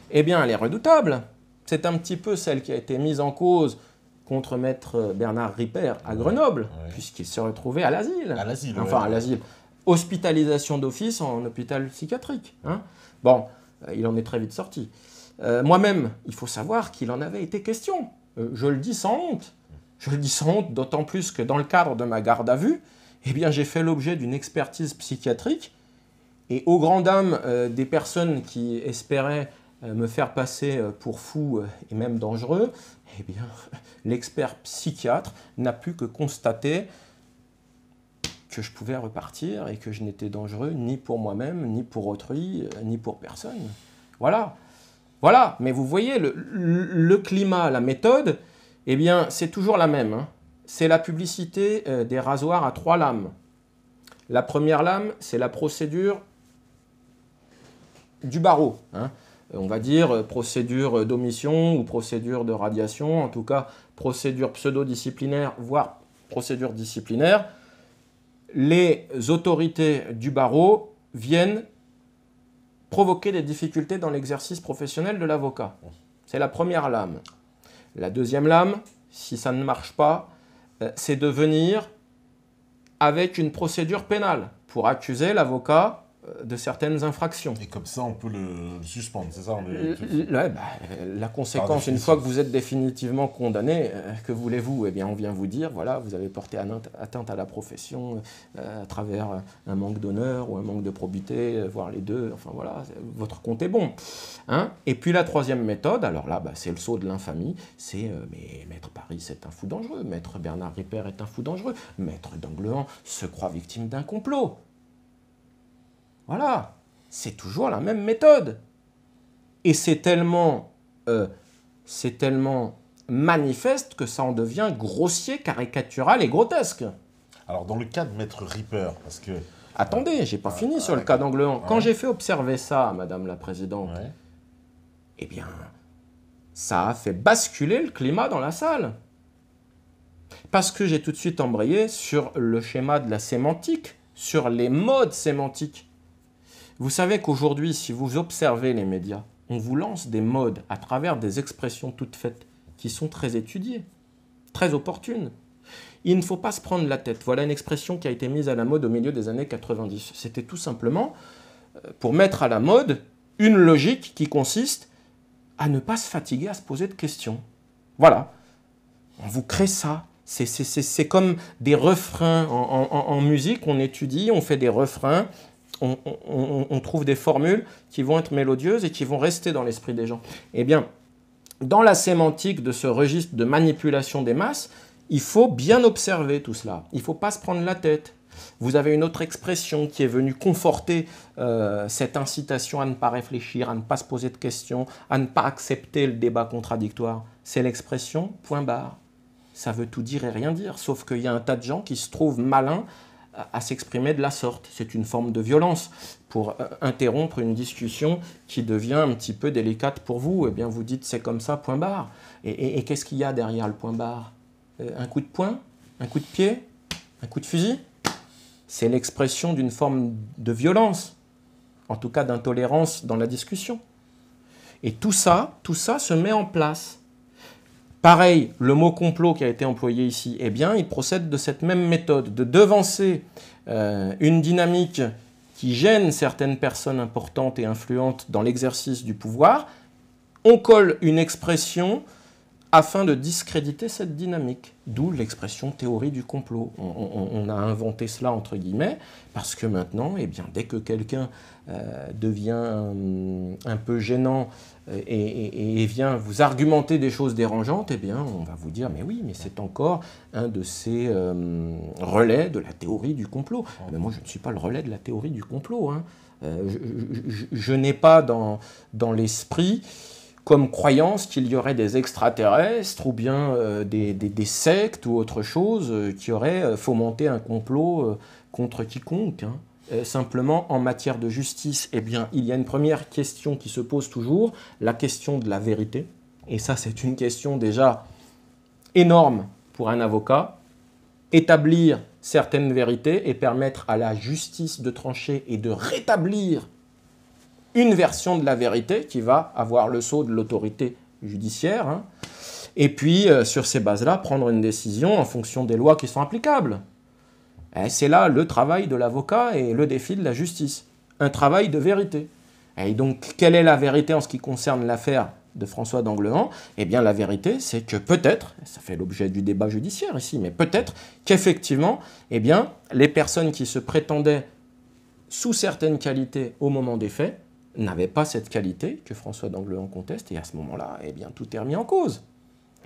eh bien, elle est redoutable. C'est un petit peu celle qui a été mise en cause contre Maître Bernard Ripert à Grenoble, puisqu'il se retrouvait à l'asile. À l'asile, enfin, à l'asile. Hospitalisation d'office en hôpital psychiatrique. Hein. Bon, il en est très vite sorti. Moi-même, il faut savoir qu'il en avait été question. Je le dis sans honte. Je le dis sans honte, d'autant plus que dans le cadre de ma garde à vue, eh bien, j'ai fait l'objet d'une expertise psychiatrique. Et aux grandes dames des personnes qui espéraient me faire passer pour fou et même dangereux, eh bien, l'expert psychiatre n'a pu que constater que je pouvais repartir et que je n'étais dangereux ni pour moi-même, ni pour autrui, ni pour personne. Voilà. Voilà. Mais vous voyez, le climat, la méthode, eh bien, c'est toujours la même. Hein. C'est la publicité des rasoirs à 3 lames. La première lame, c'est la procédure du barreau. Hein. On va dire procédure d'omission ou procédure de radiation, en tout cas procédure pseudo-disciplinaire, voire procédure disciplinaire. Les autorités du barreau viennent provoquer des difficultés dans l'exercice professionnel de l'avocat. C'est la première lame. La deuxième lame, si ça ne marche pas, c'est de venir avec une procédure pénale pour accuser l'avocat de certaines infractions. Et comme ça, on peut le suspendre, c'est ça? La conséquence, une fois que vous êtes définitivement condamné, que voulez-vous? Eh bien, on vient vous dire, voilà, vous avez porté atteinte à la profession à travers un manque d'honneur ou un manque de probité, voire les deux. Enfin voilà, votre compte est bon. Hein? Et puis la troisième méthode, alors là, c'est le sceau de l'infamie, c'est mais Maître Paris, c'est un fou dangereux, Maître Bernard Ripert est un fou dangereux, Maître Danglehan se croit victime d'un complot. Voilà, c'est toujours la même méthode. Et c'est tellement manifeste que ça en devient grossier, caricatural et grotesque. Alors, dans le cas de Maître Ripper, parce que... Attendez, j'ai pas fini sur le cas d'Anglehan. Quand j'ai fait observer ça à Madame la Présidente, eh bien, ça a fait basculer le climat dans la salle. Parce que j'ai tout de suite embrayé sur le schéma de la sémantique, sur les modes sémantiques. Vous savez qu'aujourd'hui, si vous observez les médias, on vous lance des modes à travers des expressions toutes faites qui sont très étudiées, très opportunes. Il ne faut pas se prendre la tête. Voilà une expression qui a été mise à la mode au milieu des années 90. C'était tout simplement pour mettre à la mode une logique qui consiste à ne pas se fatiguer à se poser de questions. Voilà. On vous crée ça. C'est comme des refrains en musique. On étudie, on fait des refrains. On trouve des formules qui vont être mélodieuses et qui vont rester dans l'esprit des gens. Eh bien, dans la sémantique de ce registre de manipulation des masses, il faut bien observer tout cela. Il ne faut pas se prendre la tête. Vous avez une autre expression qui est venue conforter cette incitation à ne pas réfléchir, à ne pas se poser de questions, à ne pas accepter le débat contradictoire. C'est l'expression « point barre ». Ça veut tout dire et rien dire, sauf qu'il y a un tas de gens qui se trouvent malins à s'exprimer de la sorte. C'est une forme de violence pour interrompre une discussion qui devient un petit peu délicate pour vous. Eh bien, vous dites c'est comme ça, point barre. Et qu'est-ce qu'il y a derrière le point barre? Un coup de poing? Un coup de pied? Un coup de fusil? C'est l'expression d'une forme de violence, en tout cas d'intolérance dans la discussion. Et tout ça se met en place. Pareil, le mot complot qui a été employé ici, eh bien, il procède de cette même méthode, de devancer une dynamique qui gêne certaines personnes importantes et influentes dans l'exercice du pouvoir. On colle une expression afin de discréditer cette dynamique, d'où l'expression théorie du complot. On a inventé cela entre guillemets, parce que maintenant, eh bien, dès que quelqu'un devient un peu gênant et vient vous argumenter des choses dérangeantes, eh bien, on va vous dire, mais oui, mais c'est encore un de ces relais de la théorie du complot. Mais moi, je ne suis pas le relais de la théorie du complot. Hein. Je n'ai pas dans l'esprit comme croyance qu'il y aurait des extraterrestres ou bien des sectes ou autre chose qui auraient fomenté un complot contre quiconque. Hein. Simplement, en matière de justice, eh bien, il y a une première question qui se pose toujours, la question de la vérité. Et ça, c'est une question déjà énorme pour un avocat. Établir certaines vérités et permettre à la justice de trancher et de rétablir une version de la vérité qui va avoir le sceau de l'autorité judiciaire. Hein. Et puis, sur ces bases-là, prendre une décision en fonction des lois qui sont applicables. C'est là le travail de l'avocat et le défi de la justice. Un travail de vérité. Et donc, quelle est la vérité en ce qui concerne l'affaire de François d'Anglehan? Eh bien, la vérité, c'est que peut-être, ça fait l'objet du débat judiciaire ici, mais peut-être qu'effectivement, eh bien, les personnes qui se prétendaient sous certaines qualités au moment des faits n'avaient pas cette qualité que François d'Anglehan conteste, et à ce moment-là, eh bien, tout est remis en cause.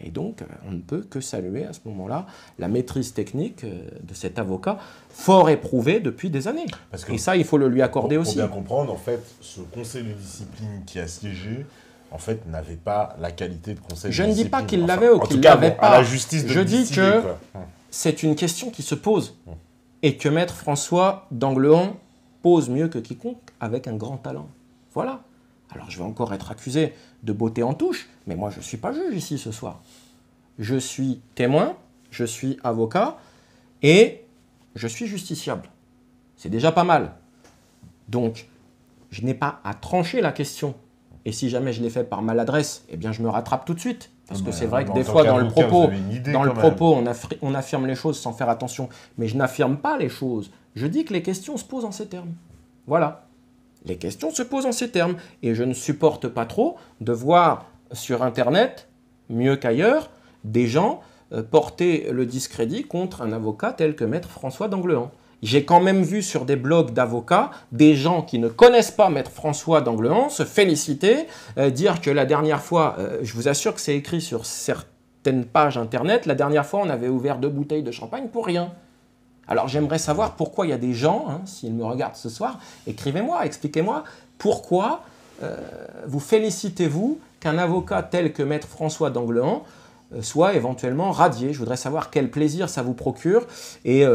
Et donc, on ne peut que saluer à ce moment-là la maîtrise technique de cet avocat, fort éprouvé depuis des années. Et ça, il faut le lui accorder aussi. Pour bien comprendre, en fait, ce conseil de discipline qui a siégé, en fait, n'avait pas la qualité de conseil de discipline. Je ne dis pas qu'il l'avait ou qu'il ne l'avait pas. À la justice de Je dis que quoi. C'est une question qui se pose. Et que maître François d'Anglehan pose mieux que quiconque avec un grand talent. Voilà. Alors, je vais encore être accusé de beauté en touche, mais moi, je ne suis pas juge ici ce soir. Je suis témoin, je suis avocat et je suis justiciable. C'est déjà pas mal. Donc, je n'ai pas à trancher la question. Et si jamais je l'ai fait par maladresse, eh bien, je me rattrape tout de suite. Parce que c'est vrai que des fois, dans le propos, on affirme les choses sans faire attention. Mais je n'affirme pas les choses. Je dis que les questions se posent en ces termes. Voilà. Les questions se posent en ces termes. Et je ne supporte pas trop de voir sur Internet, mieux qu'ailleurs, des gens porter le discrédit contre un avocat tel que maître François d'Anglehan. J'ai quand même vu sur des blogs d'avocats des gens qui ne connaissent pas maître François d'Anglehan se féliciter, dire que la dernière fois, je vous assure que c'est écrit sur certaines pages Internet, la dernière fois on avait ouvert 2 bouteilles de champagne pour rien. Alors j'aimerais savoir pourquoi il y a des gens, s'ils me regardent ce soir, écrivez-moi, expliquez-moi pourquoi vous félicitez-vous qu'un avocat tel que maître François d'Anglehan soit éventuellement radié. Je voudrais savoir quel plaisir ça vous procure et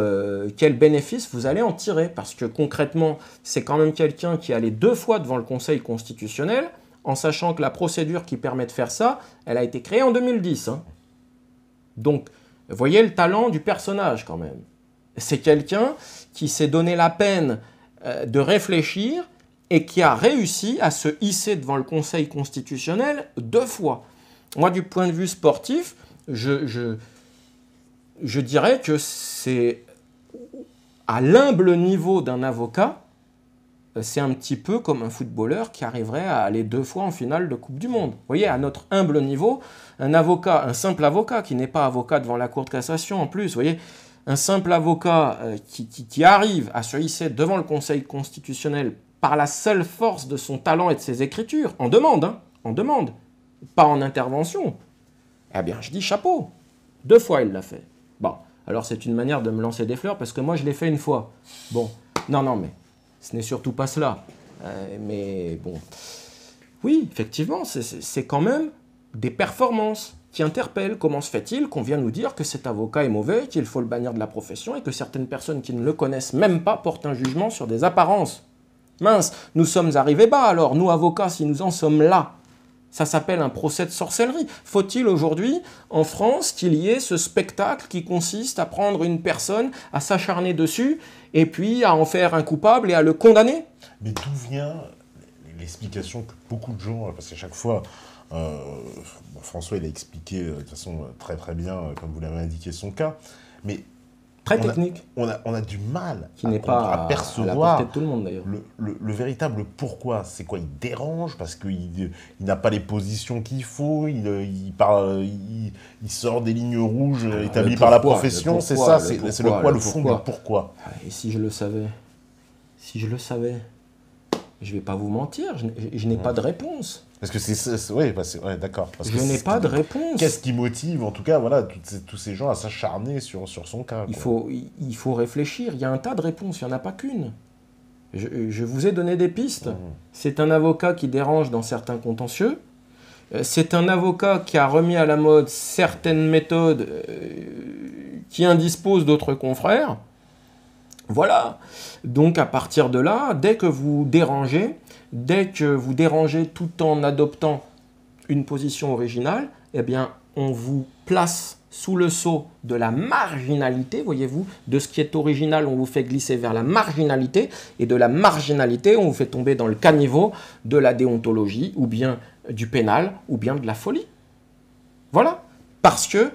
quel bénéfice vous allez en tirer. Parce que concrètement, c'est quand même quelqu'un qui est allé 2 fois devant le Conseil constitutionnel, en sachant que la procédure qui permet de faire ça, elle a été créée en 2010. Donc, voyez le talent du personnage quand même. C'est quelqu'un qui s'est donné la peine de réfléchir et qui a réussi à se hisser devant le Conseil constitutionnel 2 fois. Moi, du point de vue sportif, je dirais que c'est à l'humble niveau d'un avocat, c'est un petit peu comme un footballeur qui arriverait à aller 2 fois en finale de Coupe du Monde. Vous voyez, à notre humble niveau, un avocat, un simple avocat qui n'est pas avocat devant la Cour de cassation en plus, vous voyez, un simple avocat qui arrive à se hisser devant le Conseil constitutionnel par la seule force de son talent et de ses écritures, en demande, pas en intervention, eh bien, je dis chapeau. 2 fois, il l'a fait. Bon, alors c'est une manière de me lancer des fleurs parce que moi, je l'ai fait 1 fois. Bon, non, mais ce n'est surtout pas cela. Mais bon, oui, effectivement, c'est quand même des performances qui interpellent. Comment se fait-il qu'on vient nous dire que cet avocat est mauvais, qu'il faut le bannir de la profession et que certaines personnes qui ne le connaissent même pas portent un jugement sur des apparences? Mince, nous sommes arrivés bas alors, nous avocats, si nous en sommes là. Ça s'appelle un procès de sorcellerie. Faut-il aujourd'hui, en France, qu'il y ait ce spectacle qui consiste à prendre une personne, à s'acharner dessus, et puis à en faire un coupable et à le condamner? Mais d'où vient l'explication que beaucoup de gens, parce qu'à chaque fois, François il a expliqué de façon très très bien, comme vous l'avez indiqué, son cas, mais très technique. On a du mal à percevoir à la portée de tout le monde d'ailleurs. Le véritable pourquoi. C'est quoi? Il dérange parce qu'il n'a pas les positions qu'il faut, il sort des lignes rouges établies par la profession. C'est ça, c'est le fond du pourquoi. Et si je le savais, je ne vais pas vous mentir, je n'ai pas de réponse. Parce que ouais, d'accord. Je n'ai pas de réponse. Qu'est-ce qui motive, en tout cas, voilà, tous ces gens à s'acharner sur son cas? Il faut réfléchir. Il y a un tas de réponses, il n'y en a pas qu'une. Je vous ai donné des pistes. C'est un avocat qui dérange dans certains contentieux. C'est un avocat qui a remis à la mode certaines méthodes qui indisposent d'autres confrères. Voilà. Donc à partir de là, dès que vous dérangez tout en adoptant une position originale, eh bien on vous place sous le sceau de la marginalité, voyez-vous, de ce qui est original, on vous fait glisser vers la marginalité, et de la marginalité, on vous fait tomber dans le caniveau de la déontologie, ou bien du pénal, ou bien de la folie. Voilà. Parce que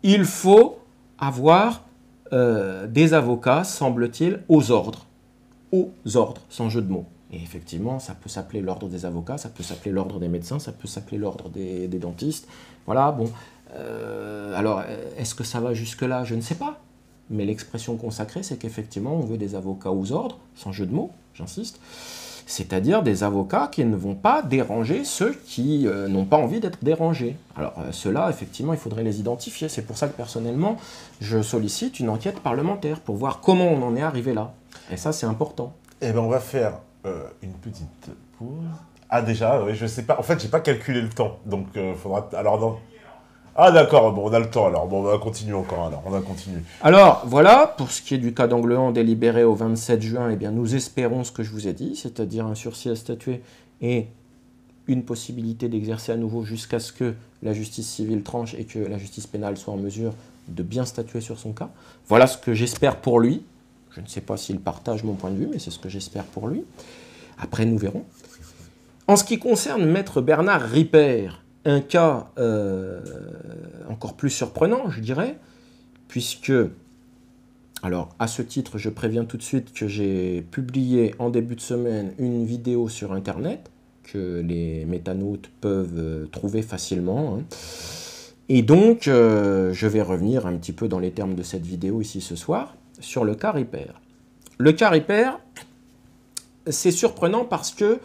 il faut avoir des avocats, semble-t-il, aux ordres, sans jeu de mots. Et effectivement, ça peut s'appeler l'ordre des avocats, ça peut s'appeler l'ordre des médecins, ça peut s'appeler l'ordre des dentistes. Voilà, bon. Alors, est-ce que ça va jusque-là? Je ne sais pas. Mais l'expression consacrée, c'est qu'effectivement, on veut des avocats aux ordres, sans jeu de mots, j'insiste. C'est-à-dire des avocats qui ne vont pas déranger ceux qui n'ont pas envie d'être dérangés. Alors ceux-là, effectivement, il faudrait les identifier. C'est pour ça que personnellement, je sollicite une enquête parlementaire pour voir comment on en est arrivé là. Et ça, c'est important. Eh bien, on va faire une petite pause. Ah déjà, oui, je sais pas. En fait, j'ai pas calculé le temps, donc faudra. Alors non. Ah d'accord, bon, on a le temps alors. Bon, on va continuer encore alors. On va continuer. Alors voilà, pour ce qui est du cas d'Anglehan délibéré au 27 juin, eh bien, nous espérons ce que je vous ai dit, c'est-à-dire un sursis à statuer et une possibilité d'exercer à nouveau jusqu'à ce que la justice civile tranche et que la justice pénale soit en mesure de bien statuer sur son cas. Voilà ce que j'espère pour lui. Je ne sais pas s'il partage mon point de vue, mais c'est ce que j'espère pour lui. Après, nous verrons. En ce qui concerne Maître Bernard Ripert, un cas encore plus surprenant, je dirais, puisque, alors à ce titre, je préviens tout de suite que j'ai publié en début de semaine une vidéo sur Internet que les métanautes peuvent trouver facilement. Hein. Et donc, je vais revenir un petit peu dans les termes de cette vidéo ici ce soir sur le cas Ripert. Le cas Ripert, c'est surprenant parce que,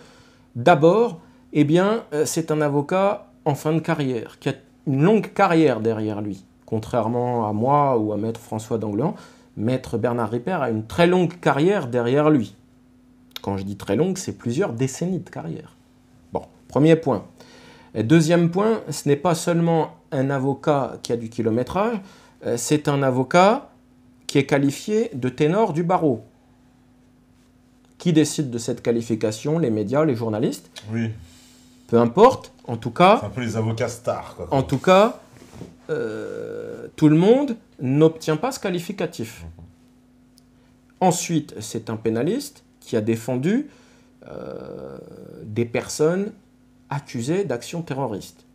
d'abord, eh bien, c'est un avocat en fin de carrière, qui a une longue carrière derrière lui. Contrairement à moi ou à Maître François d'Anglehan, Maître Bernard Ripert a une très longue carrière derrière lui. Quand je dis très longue, c'est plusieurs décennies de carrière. Bon, premier point. Et deuxième point, ce n'est pas seulement un avocat qui a du kilométrage, c'est un avocat qui est qualifié de ténor du barreau. Qui décide de cette qualification? Les médias, les journalistes? Oui. Peu importe, en tout cas... C'est un peu les avocats stars, quoi. En tout cas, tout le monde n'obtient pas ce qualificatif. Ensuite, c'est un pénaliste qui a défendu des personnes accusées d'actions terroristes,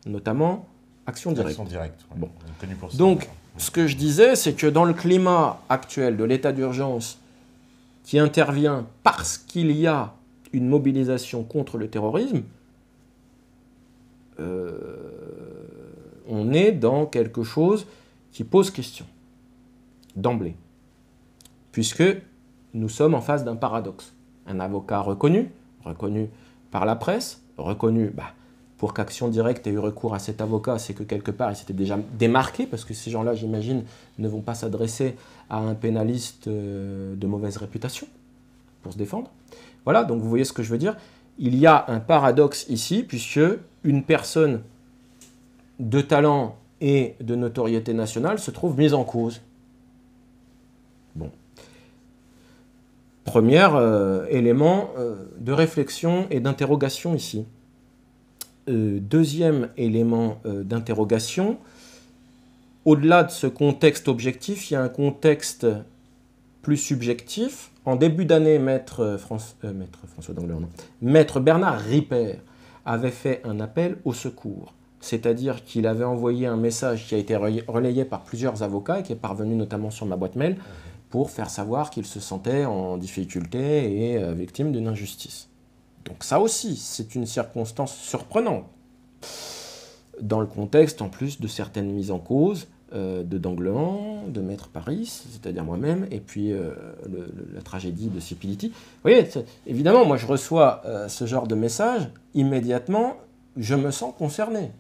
notamment action directe. Action directe, ouais. Bon. Connu pour ça. Donc, ce que je disais, c'est que dans le climat actuel de l'état d'urgence qui intervient parce qu'il y a une mobilisation contre le terrorisme, on est dans quelque chose qui pose question, d'emblée. Puisque nous sommes en face d'un paradoxe. Un avocat reconnu par la presse, reconnu pour qu'Action Directe ait eu recours à cet avocat, c'est que quelque part il s'était déjà démarqué, parce que ces gens-là, j'imagine, ne vont pas s'adresser à un pénaliste de mauvaise réputation pour se défendre. Voilà, donc vous voyez ce que je veux dire. Il y a un paradoxe ici, puisque une personne de talent et de notoriété nationale se trouve mise en cause. Bon. Premier élément de réflexion et d'interrogation ici. Deuxième élément d'interrogation, au-delà de ce contexte objectif, il y a un contexte plus subjectif. En début d'année, Maître Bernard Ripert avait fait un appel au secours. C'est-à-dire qu'il avait envoyé un message qui a été relayé par plusieurs avocats et qui est parvenu notamment sur ma boîte mail pour faire savoir qu'il se sentait en difficulté et victime d'une injustice. Donc ça aussi, c'est une circonstance surprenante. Dans le contexte, en plus, de certaines mises en cause d'Anglehan, de Maître Paris, c'est-à-dire moi-même, et puis la tragédie de Sipiliti. Vous voyez, évidemment, moi je reçois ce genre de message, immédiatement, je me sens concerné.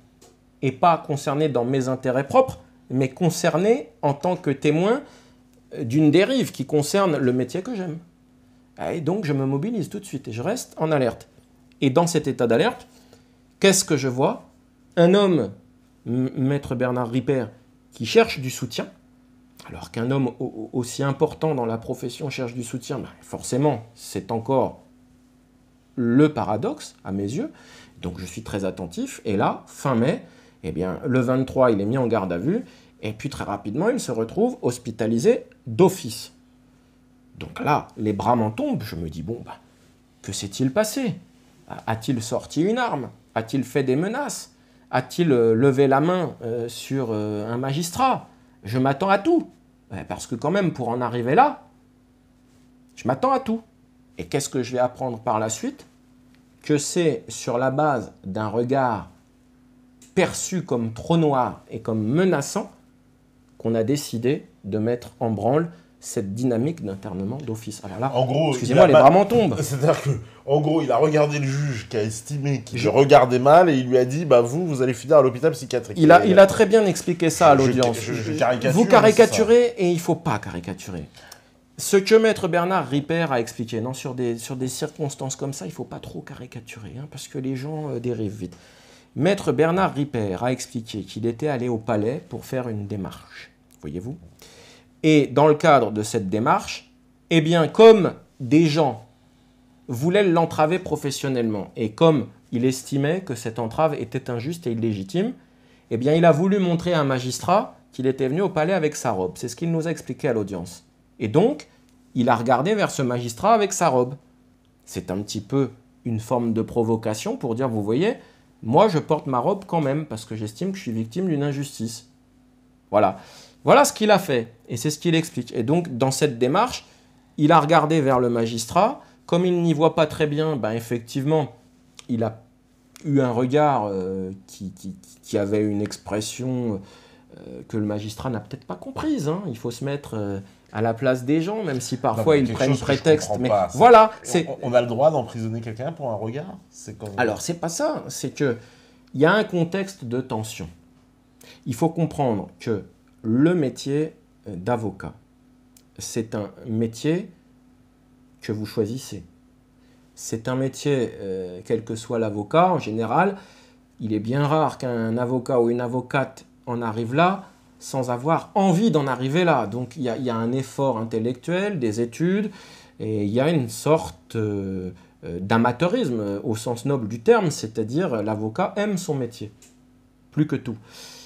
Et pas concerné dans mes intérêts propres, mais concerné en tant que témoin d'une dérive qui concerne le métier que j'aime. Et donc je me mobilise tout de suite et je reste en alerte. Et dans cet état d'alerte, qu'est-ce que je vois? Un homme, Maître Bernard Ripert, qui cherche du soutien, alors qu'un homme aussi important dans la profession cherche du soutien, forcément, c'est encore le paradoxe à mes yeux. Donc je suis très attentif. Et là, fin mai, eh bien, le 23, il est mis en garde à vue. Et puis très rapidement, il se retrouve hospitalisé d'office. Donc là, les bras m'en tombent. Je me dis, bon, que s'est-il passé? A-t-il sorti une arme? A-t-il fait des menaces? A-t-il levé la main sur un magistrat? Je m'attends à tout. Parce que quand même, pour en arriver là, je m'attends à tout. Et qu'est-ce que je vais apprendre par la suite? Que c'est sur la base d'un regard perçu comme trop noir et comme menaçant qu'on a décidé de mettre en branle cette dynamique d'internement d'office. Alors là, En gros, excusez-moi, les bras m'en tombent. C'est-à-dire que, en gros, il a regardé le juge qui a estimé qu'il regardait mal et il lui a dit, bah vous allez finir à l'hôpital psychiatrique. Il a très bien expliqué ça à l'audience. Je caricature, vous caricaturez et il ne faut pas caricaturer. Ce que Maître Bernard Ripert a expliqué, non, sur des circonstances comme ça, il ne faut pas trop caricaturer, hein, parce que les gens dérivent vite. Maître Bernard Ripert a expliqué qu'il était allé au palais pour faire une démarche, voyez-vous. Et dans le cadre de cette démarche, eh bien, comme des gens voulaient l'entraver professionnellement, et comme il estimait que cette entrave était injuste et illégitime, eh bien, il a voulu montrer à un magistrat qu'il était venu au palais avec sa robe. C'est ce qu'il nous a expliqué à l'audience. Et donc, il a regardé vers ce magistrat avec sa robe. C'est un petit peu une forme de provocation pour dire, vous voyez, moi je porte ma robe quand même, parce que j'estime que je suis victime d'une injustice. Voilà. Voilà ce qu'il a fait, et c'est ce qu'il explique. Et donc, dans cette démarche, il a regardé vers le magistrat. Comme il n'y voit pas très bien, ben effectivement, il a eu un regard qui avait une expression que le magistrat n'a peut-être pas comprise. Hein. Il faut se mettre à la place des gens, même si parfois ils prennent prétexte. Mais voilà, on a le droit d'emprisonner quelqu'un pour un regard? Alors, c'est pas ça. C'est qu'il y a un contexte de tension. Il faut comprendre que le métier d'avocat, c'est un métier que vous choisissez. C'est un métier, quel que soit l'avocat, en général, il est bien rare qu'un avocat ou une avocate en arrive là sans avoir envie d'en arriver là. Donc il y a un effort intellectuel, des études, et il y a une sorte d'amateurisme au sens noble du terme, c'est-à-dire l'avocat aime son métier, plus que tout.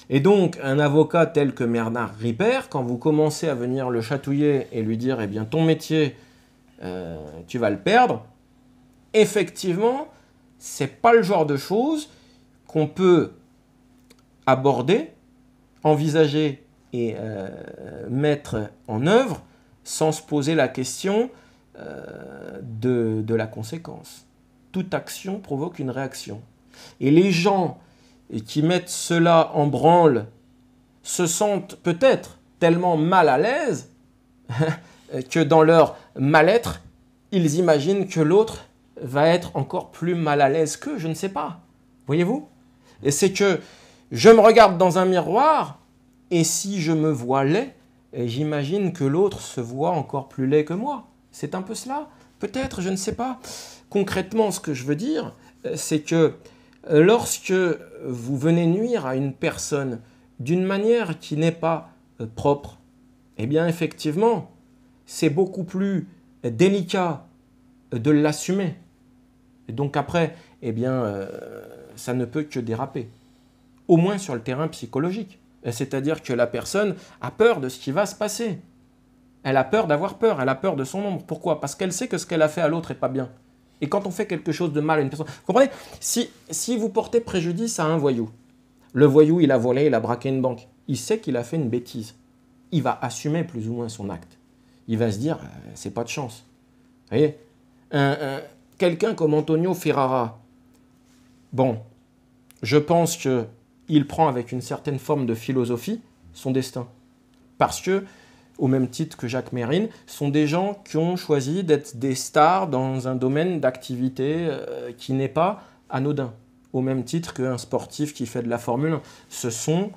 Et donc, un avocat tel que Bernard Ripert, quand vous commencez à venir le chatouiller et lui dire « Eh bien, ton métier, tu vas le perdre », effectivement, c'est pas le genre de choses qu'on peut aborder, envisager et mettre en œuvre sans se poser la question de la conséquence. Toute action provoque une réaction. Et les gens qui mettent cela en branle se sentent peut-être tellement mal à l'aise que dans leur mal-être, ils imaginent que l'autre va être encore plus mal à l'aise qu'eux, je ne sais pas. Voyez-vous? Et c'est que je me regarde dans un miroir et si je me vois laid, j'imagine que l'autre se voit encore plus laid que moi. C'est un peu cela? Peut-être, je ne sais pas. Concrètement, ce que je veux dire, c'est que lorsque vous venez nuire à une personne d'une manière qui n'est pas propre, eh bien effectivement, c'est beaucoup plus délicat de l'assumer. Et donc après, eh bien, ça ne peut que déraper. Au moins sur le terrain psychologique. C'est-à-dire que la personne a peur de ce qui va se passer. Elle a peur d'avoir peur, elle a peur de son ombre. Pourquoi? Parce qu'elle sait que ce qu'elle a fait à l'autre n'est pas bien. Et quand on fait quelque chose de mal à une personne... Vous comprenez? Si vous portez préjudice à un voyou, le voyou, il a volé, il a braqué une banque, il sait qu'il a fait une bêtise. Il va assumer plus ou moins son acte. Il va se dire, c'est pas de chance. Vous voyez? Quelqu'un comme Antonio Ferrara, bon, je pense qu'il prend avec une certaine forme de philosophie son destin. Parce que, au même titre que Jacques Mérine, sont des gens qui ont choisi d'être des stars dans un domaine d'activité qui n'est pas anodin. Au même titre qu'un sportif qui fait de la Formule 1. Ce sont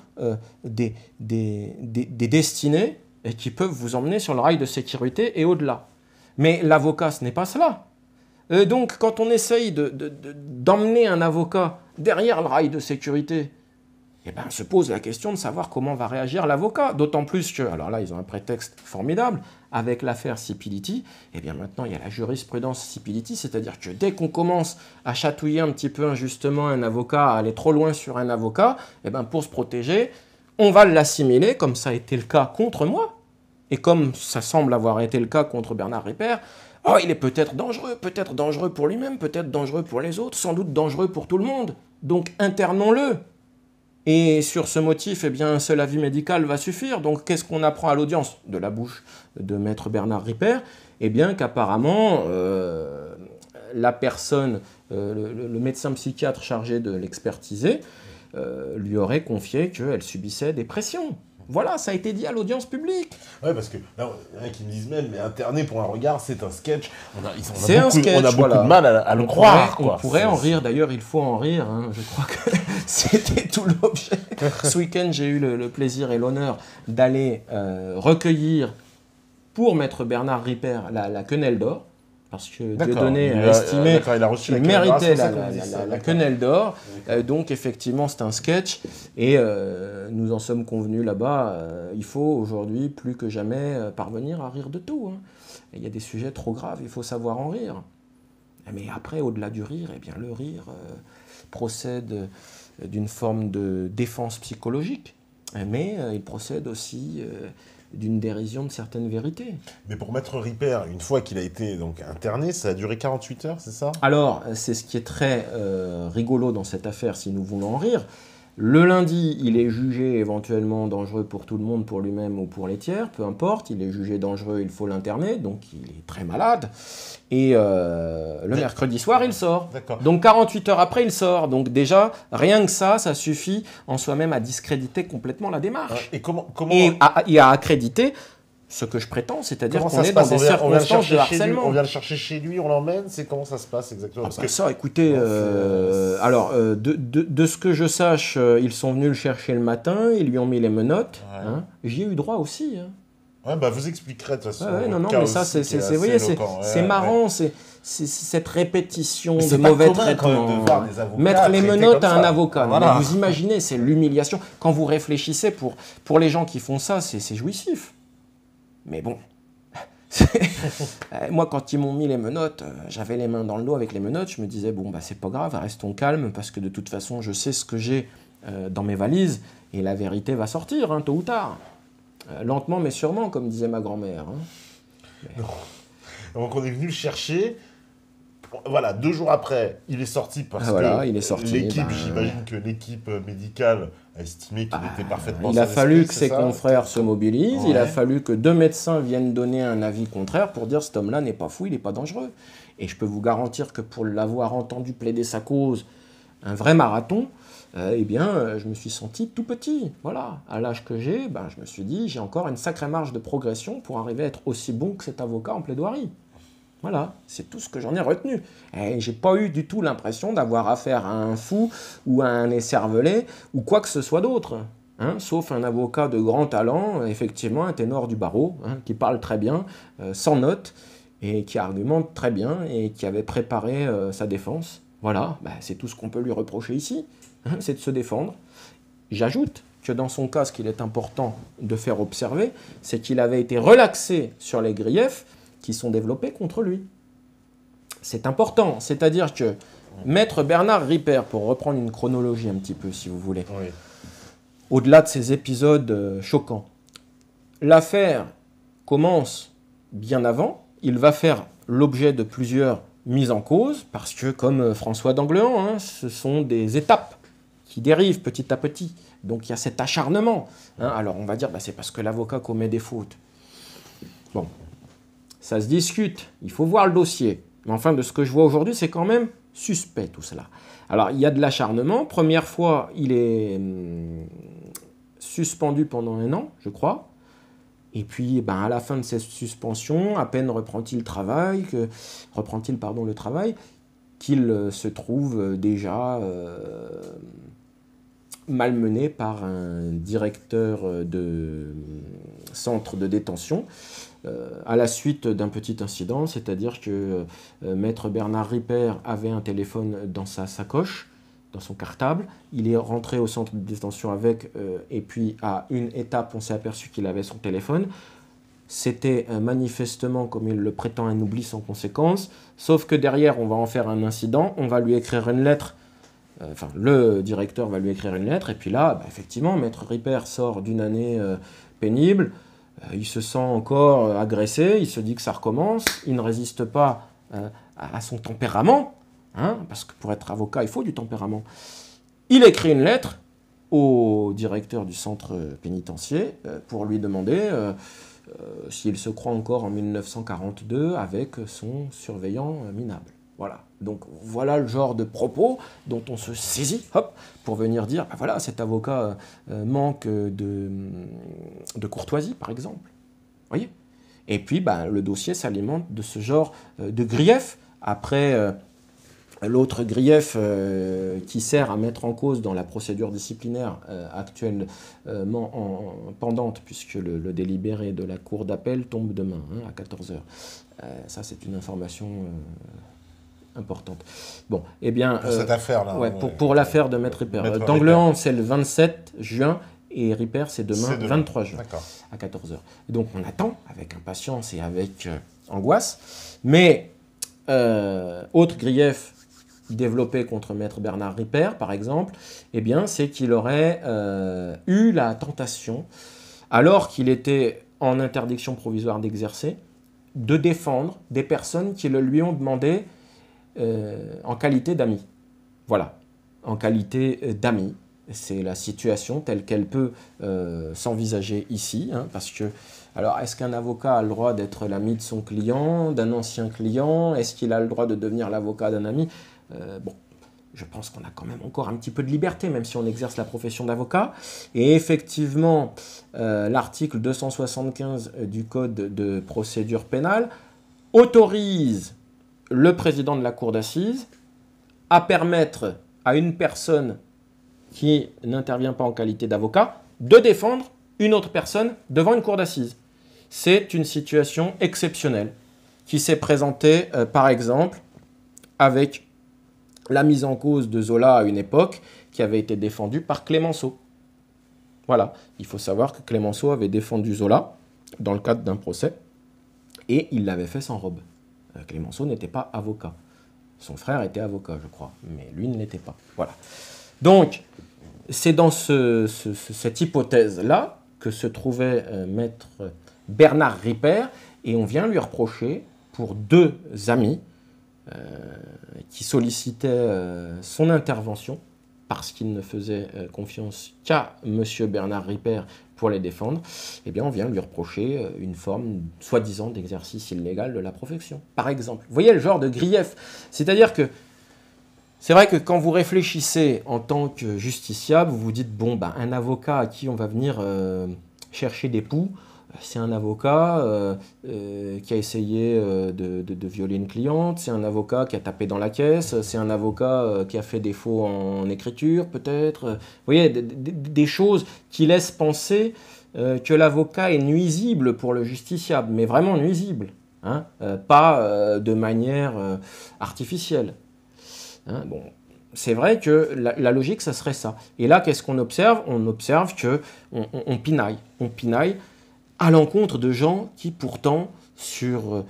des destinées et qui peuvent vous emmener sur le rail de sécurité et au-delà. Mais l'avocat, ce n'est pas cela. Donc, quand on essaye d'emmener un avocat derrière le rail de sécurité, eh ben, se pose la question de savoir comment va réagir l'avocat. D'autant plus que, alors là, ils ont un prétexte formidable, avec l'affaire Sipiliti, eh bien maintenant, il y a la jurisprudence Sipiliti, c'est-à-dire que dès qu'on commence à chatouiller un petit peu injustement un avocat, à aller trop loin sur un avocat, eh ben, pour se protéger, on va l'assimiler, comme ça a été le cas contre moi, et comme ça semble avoir été le cas contre Bernard Ripert. Oh, il est peut-être dangereux pour lui-même, peut-être dangereux pour les autres, sans doute dangereux pour tout le monde. Donc, internons-le. Et sur ce motif, eh bien, un seul avis médical va suffire. Donc, qu'est-ce qu'on apprend à l'audience de la bouche de maître Bernard Ripper? Eh bien, qu'apparemment, la personne, le médecin psychiatre chargé de l'expertiser, lui aurait confié qu'elle subissait des pressions. Voilà, ça a été dit à l'audience publique. Ouais, parce que là, il y en a qui me disent même, mais interné pour un regard, c'est un sketch. On a beaucoup de mal à le croire. On pourrait en rire, d'ailleurs, il faut en rire. Hein. Je crois que c'était tout l'objet. Ce week-end, j'ai eu le plaisir et l'honneur d'aller recueillir pour maître Bernard Ripper la quenelle d'or. Parce que Dieudonné a estimé qu'il méritait la quenelle d'or. Donc, effectivement, c'est un sketch. Et nous en sommes convenus là-bas. Il faut aujourd'hui, plus que jamais, parvenir à rire de tout. Hein. Il y a des sujets trop graves, il faut savoir en rire. Mais après, au-delà du rire, eh bien, le rire procède d'une forme de défense psychologique. Mais il procède aussi d'une dérision de certaines vérités. Mais pour maître Ripper, une fois qu'il a été donc interné, ça a duré 48 heures, c'est ça? Alors, c'est ce qui est très rigolo dans cette affaire, si nous voulons en rire. Le lundi, il est jugé éventuellement dangereux pour tout le monde, pour lui-même ou pour les tiers, peu importe. Il est jugé dangereux, il faut l'interner, donc il est très malade. Et le mercredi soir, il sort. Donc 48 heures après, il sort. Donc déjà, rien que ça suffit en soi-même à discréditer complètement la démarche. Et et à accréditer ce que je prétends, c'est-à-dire qu'on est dans des circonstances de harcèlement. On vient le chercher chez lui, on l'emmène, c'est comment ça se passe exactement? Ça, écoutez, alors, de ce que je sache, ils sont venus le chercher le matin, ils lui ont mis les menottes. Ouais. Hein. J'y ai eu droit aussi. Hein. Ouais, bah vous expliquerez de toute façon. Ouais, non, mais ça, c'est marrant, c'est cette répétition de mauvais traitements. Mettre les menottes à un avocat. Voilà. Vous imaginez, c'est l'humiliation. Quand vous réfléchissez, pour les gens qui font ça, c'est jouissif. Mais bon, moi quand ils m'ont mis les menottes, j'avais les mains dans le dos avec les menottes, je me disais bon bah c'est pas grave, restons calmes parce que de toute façon je sais ce que j'ai dans mes valises et la vérité va sortir tôt ou tard. Lentement mais sûrement comme disait ma grand-mère. Hein. Donc on est venu le chercher. Voilà, 2 jours après, il est sorti parce que l'équipe, j'imagine que l'équipe médicale a estimé qu'il était parfaitement... Il a fallu que ses confrères se mobilisent, il a fallu que 2 médecins viennent donner un avis contraire pour dire cet homme-là n'est pas fou, il n'est pas dangereux. Et je peux vous garantir que pour l'avoir entendu plaider sa cause, un vrai marathon, eh bien, je me suis senti tout petit. Voilà, à l'âge que j'ai, je me suis dit, j'ai encore une sacrée marge de progression pour arriver à être aussi bon que cet avocat en plaidoirie. Voilà, c'est tout ce que j'en ai retenu. Et j'ai pas eu du tout l'impression d'avoir affaire à un fou ou à un écervelé ou quoi que ce soit d'autre. Hein, sauf un avocat de grand talent, effectivement un ténor du barreau, qui parle très bien, sans notes, et qui argumente très bien et qui avait préparé sa défense. Voilà, c'est tout ce qu'on peut lui reprocher ici, c'est de se défendre. J'ajoute que dans son cas, ce qu'il est important de faire observer, c'est qu'il avait été relaxé sur les griefs qui sont développés contre lui. C'est important, c'est-à-dire que maître Bernard Ripper, pour reprendre une chronologie un petit peu si vous voulez, au-delà de ces épisodes choquants, l'affaire commence bien avant, il va faire l'objet de plusieurs mises en cause, parce que comme François d'Anglehan, ce sont des étapes qui dérivent petit à petit, donc il y a cet acharnement. Alors on va dire, c'est parce que l'avocat commet des fautes. Bon. Ça se discute, il faut voir le dossier. Mais enfin, de ce que je vois aujourd'hui, c'est quand même suspect tout cela. Alors, il y a de l'acharnement. Première fois, il est suspendu pendant 1 an, je crois. Et puis, à la fin de cette suspension, à peine reprend-il le travail, qu'il se trouve déjà malmené par un directeur de centre de détention, à la suite d'un petit incident, c'est-à-dire que maître Bernard Ripper avait un téléphone dans sa sacoche, dans son cartable, il est rentré au centre de détention avec, et puis à une étape, on s'est aperçu qu'il avait son téléphone. C'était manifestement, comme il le prétend, un oubli sans conséquence, sauf que derrière, on va en faire un incident, on va lui écrire une lettre, le directeur va lui écrire une lettre, et puis là, effectivement, maître Ripper sort d'une année pénible, il se sent encore agressé, il se dit que ça recommence, il ne résiste pas à son tempérament, parce que pour être avocat, il faut du tempérament. Il écrit une lettre, au directeur du centre pénitentiaire pour lui demander s'il se croit encore en 1942 avec son surveillant minable. Voilà. Donc voilà le genre de propos dont on se saisit pour venir dire, ben voilà, cet avocat manque de courtoisie, par exemple. Vous voyez ? Et puis ben, le dossier s'alimente de ce genre de grief. Après, l'autre grief qui sert à mettre en cause dans la procédure disciplinaire actuellement pendante, puisque le délibéré de la cour d'appel tombe demain, à 14 h. Ça, c'est une information importante. Bon, eh bien... Pour cette affaire-là. Ouais, pour l'affaire de Maître Ripper. D'Anglehan, c'est le 27 juin, et Ripper, c'est demain, 23 juin, à 14 h. Donc, on attend avec impatience et avec angoisse. Mais, autre grief développé contre Maître Bernard Ripper, par exemple, eh bien, c'est qu'il aurait eu la tentation, alors qu'il était en interdiction provisoire d'exercer, de défendre des personnes qui le lui ont demandé en qualité d'amis. Voilà, en qualité d'amis. C'est la situation telle qu'elle peut s'envisager ici, parce que, alors, est-ce qu'un avocat a le droit d'être l'ami de son client, d'un ancien client? Est-ce qu'il a le droit de devenir l'avocat d'un ami? Bon, je pense qu'on a quand même encore un petit peu de liberté, même si on exerce la profession d'avocat. Et effectivement, l'article 275 du Code de procédure pénale autorise le président de la cour d'assises à permettre à une personne qui n'intervient pas en qualité d'avocat de défendre une autre personne devant une cour d'assises. C'est une situation exceptionnelle qui s'est présentée, par exemple, avec la mise en cause de Zola à une époque qui avait été défendue par Clémenceau. Voilà, il faut savoir que Clémenceau avait défendu Zola dans le cadre d'un procès et il l'avait fait sans robe. Clémenceau n'était pas avocat. Son frère était avocat, je crois, mais lui ne l'était pas. Voilà. Donc, c'est dans cette hypothèse-là que se trouvait maître Bernard Ripper, et on vient lui reprocher, pour deux amis qui sollicitaient son intervention, parce qu'il ne faisait confiance qu'à M. Bernard Ripper pour les défendre, eh bien on vient lui reprocher une forme soi-disant d'exercice illégal de la profession, par exemple. Vous voyez le genre de grief. C'est-à-dire que c'est vrai que quand vous réfléchissez en tant que justiciable, vous vous dites, bon, ben, un avocat à qui on va venir chercher des poux, c'est un avocat qui a essayé de violer une cliente, c'est un avocat qui a tapé dans la caisse, c'est un avocat qui a fait défaut en écriture, peut-être. Vous voyez, des choses qui laissent penser que l'avocat est nuisible pour le justiciable, mais vraiment nuisible, hein, pas de manière artificielle. Hein, bon, c'est vrai que la logique, ça serait ça. Et là, qu'est-ce qu'on observe? On observe qu'on pinaille. On pinaille à l'encontre de gens qui, pourtant, sur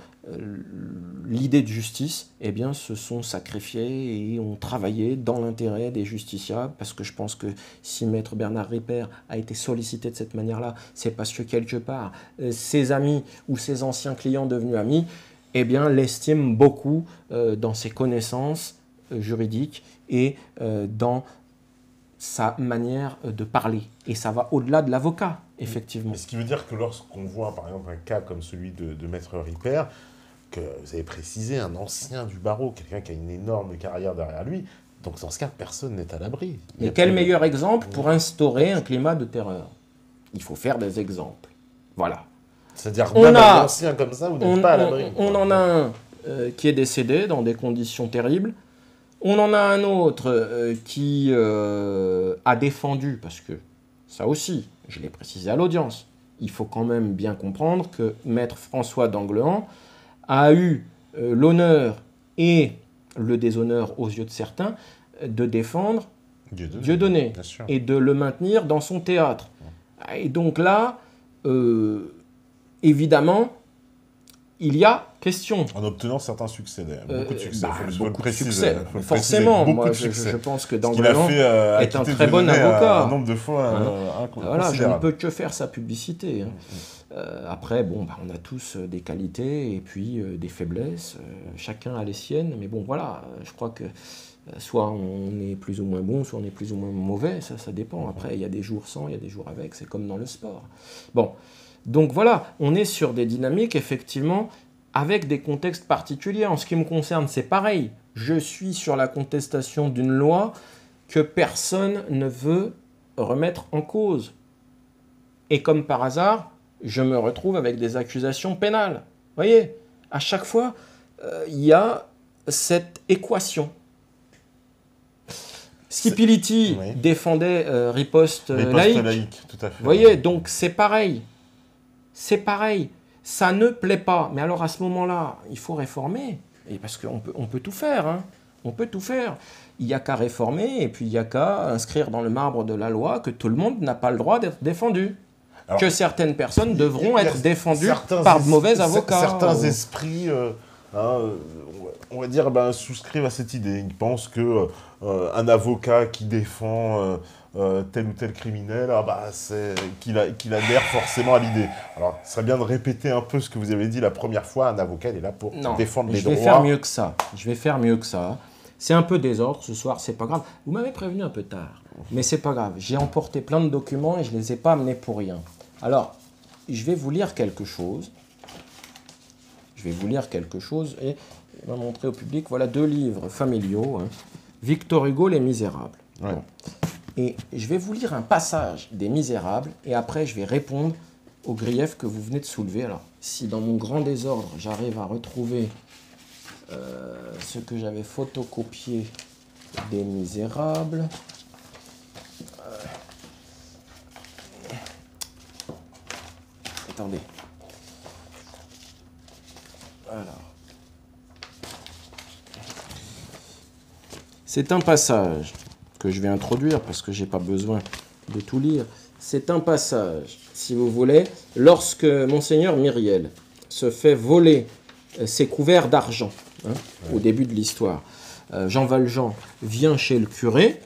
l'idée de justice, eh bien, se sont sacrifiés et ont travaillé dans l'intérêt des justiciables, parce que je pense que si Maître Bernard Ripper a été sollicité de cette manière-là, c'est parce que, quelque part, ses amis ou ses anciens clients devenus amis, eh bien, l'estiment beaucoup dans ses connaissances juridiques et dans sa manière de parler. Et ça va au-delà de l'avocat, effectivement. Mais ce qui veut dire que lorsqu'on voit, par exemple, un cas comme celui de Maître Ripper, que vous avez précisé, un ancien du barreau, quelqu'un qui a une énorme carrière derrière lui, donc dans ce cas, personne n'est à l'abri. Et quel meilleur exemple pour instaurer un climat de terreur? Il faut faire des exemples. Voilà. C'est-à-dire, même un ancien comme ça, vous n'êtes pas à l'abri. On en a un qui est décédé dans des conditions terribles. On en a un autre qui a défendu, parce que ça aussi, je l'ai précisé à l'audience, il faut quand même bien comprendre que Maître François d'Anglehan a eu l'honneur et le déshonneur aux yeux de certains de défendre Dieudonné et de le maintenir dans son théâtre. Et donc là, évidemment, il y a question. En obtenant certains succès, beaucoup de succès. Beaucoup de succès, forcément. Moi, je pense que D'Anglehan est un très bon avocat. Un nombre de fois voilà, je ne peux que faire sa publicité. Après, bon, on a tous des qualités et puis des faiblesses. Chacun a les siennes. Mais bon, voilà, je crois que Soit on est plus ou moins bon, soit on est plus ou moins mauvais, ça dépend. Après, il y a des jours sans, il y a des jours avec, c'est comme dans le sport. Bon, donc voilà, on est sur des dynamiques, effectivement, avec des contextes particuliers. En ce qui me concerne, c'est pareil. Je suis sur la contestation d'une loi que personne ne veut remettre en cause. Et comme par hasard, je me retrouve avec des accusations pénales. Vous voyez, à chaque fois, il y a cette équation. Schipility défendait riposte laïque. Tout à fait. Vous voyez, donc c'est pareil. C'est pareil. Ça ne plaît pas. Mais alors à ce moment-là, il faut réformer. Et parce qu'on peut tout faire. Hein. On peut tout faire. Il n'y a qu'à réformer et puis il n'y a qu'à inscrire dans le marbre de la loi que tout le monde n'a pas le droit d'être défendu. Alors, que certaines personnes devront être défendues par de mauvais avocats. Certains esprits, on va dire, souscrivent à cette idée. Ils pensent que un avocat qui défend tel ou tel criminel, qu'il adhère forcément à l'idée. Alors, ce serait bien de répéter un peu ce que vous avez dit la première fois. Un avocat, il est là pour défendre les droits. Je vais faire mieux que ça. Je vais faire mieux que ça. C'est un peu désordre ce soir, c'est pas grave. Vous m'avez prévenu un peu tard, mais c'est pas grave. J'ai emporté plein de documents et je les ai pas amenés pour rien. Alors, je vais vous lire quelque chose. Je vais vous lire quelque chose et je vais montrer au public. Voilà 2 livres familiaux. Hein. Victor Hugo, Les Misérables. Ouais. Bon. Et je vais vous lire un passage des Misérables et après je vais répondre aux griefs que vous venez de soulever. Alors, si dans mon grand désordre, j'arrive à retrouver ce que j'avais photocopié des Misérables. Attendez. Alors. C'est un passage que je vais introduire parce que je n'ai pas besoin de tout lire. C'est un passage, si vous voulez, lorsque Monseigneur Myriel se fait voler ses couverts d'argent, au début de l'histoire. Jean Valjean vient chez le curé,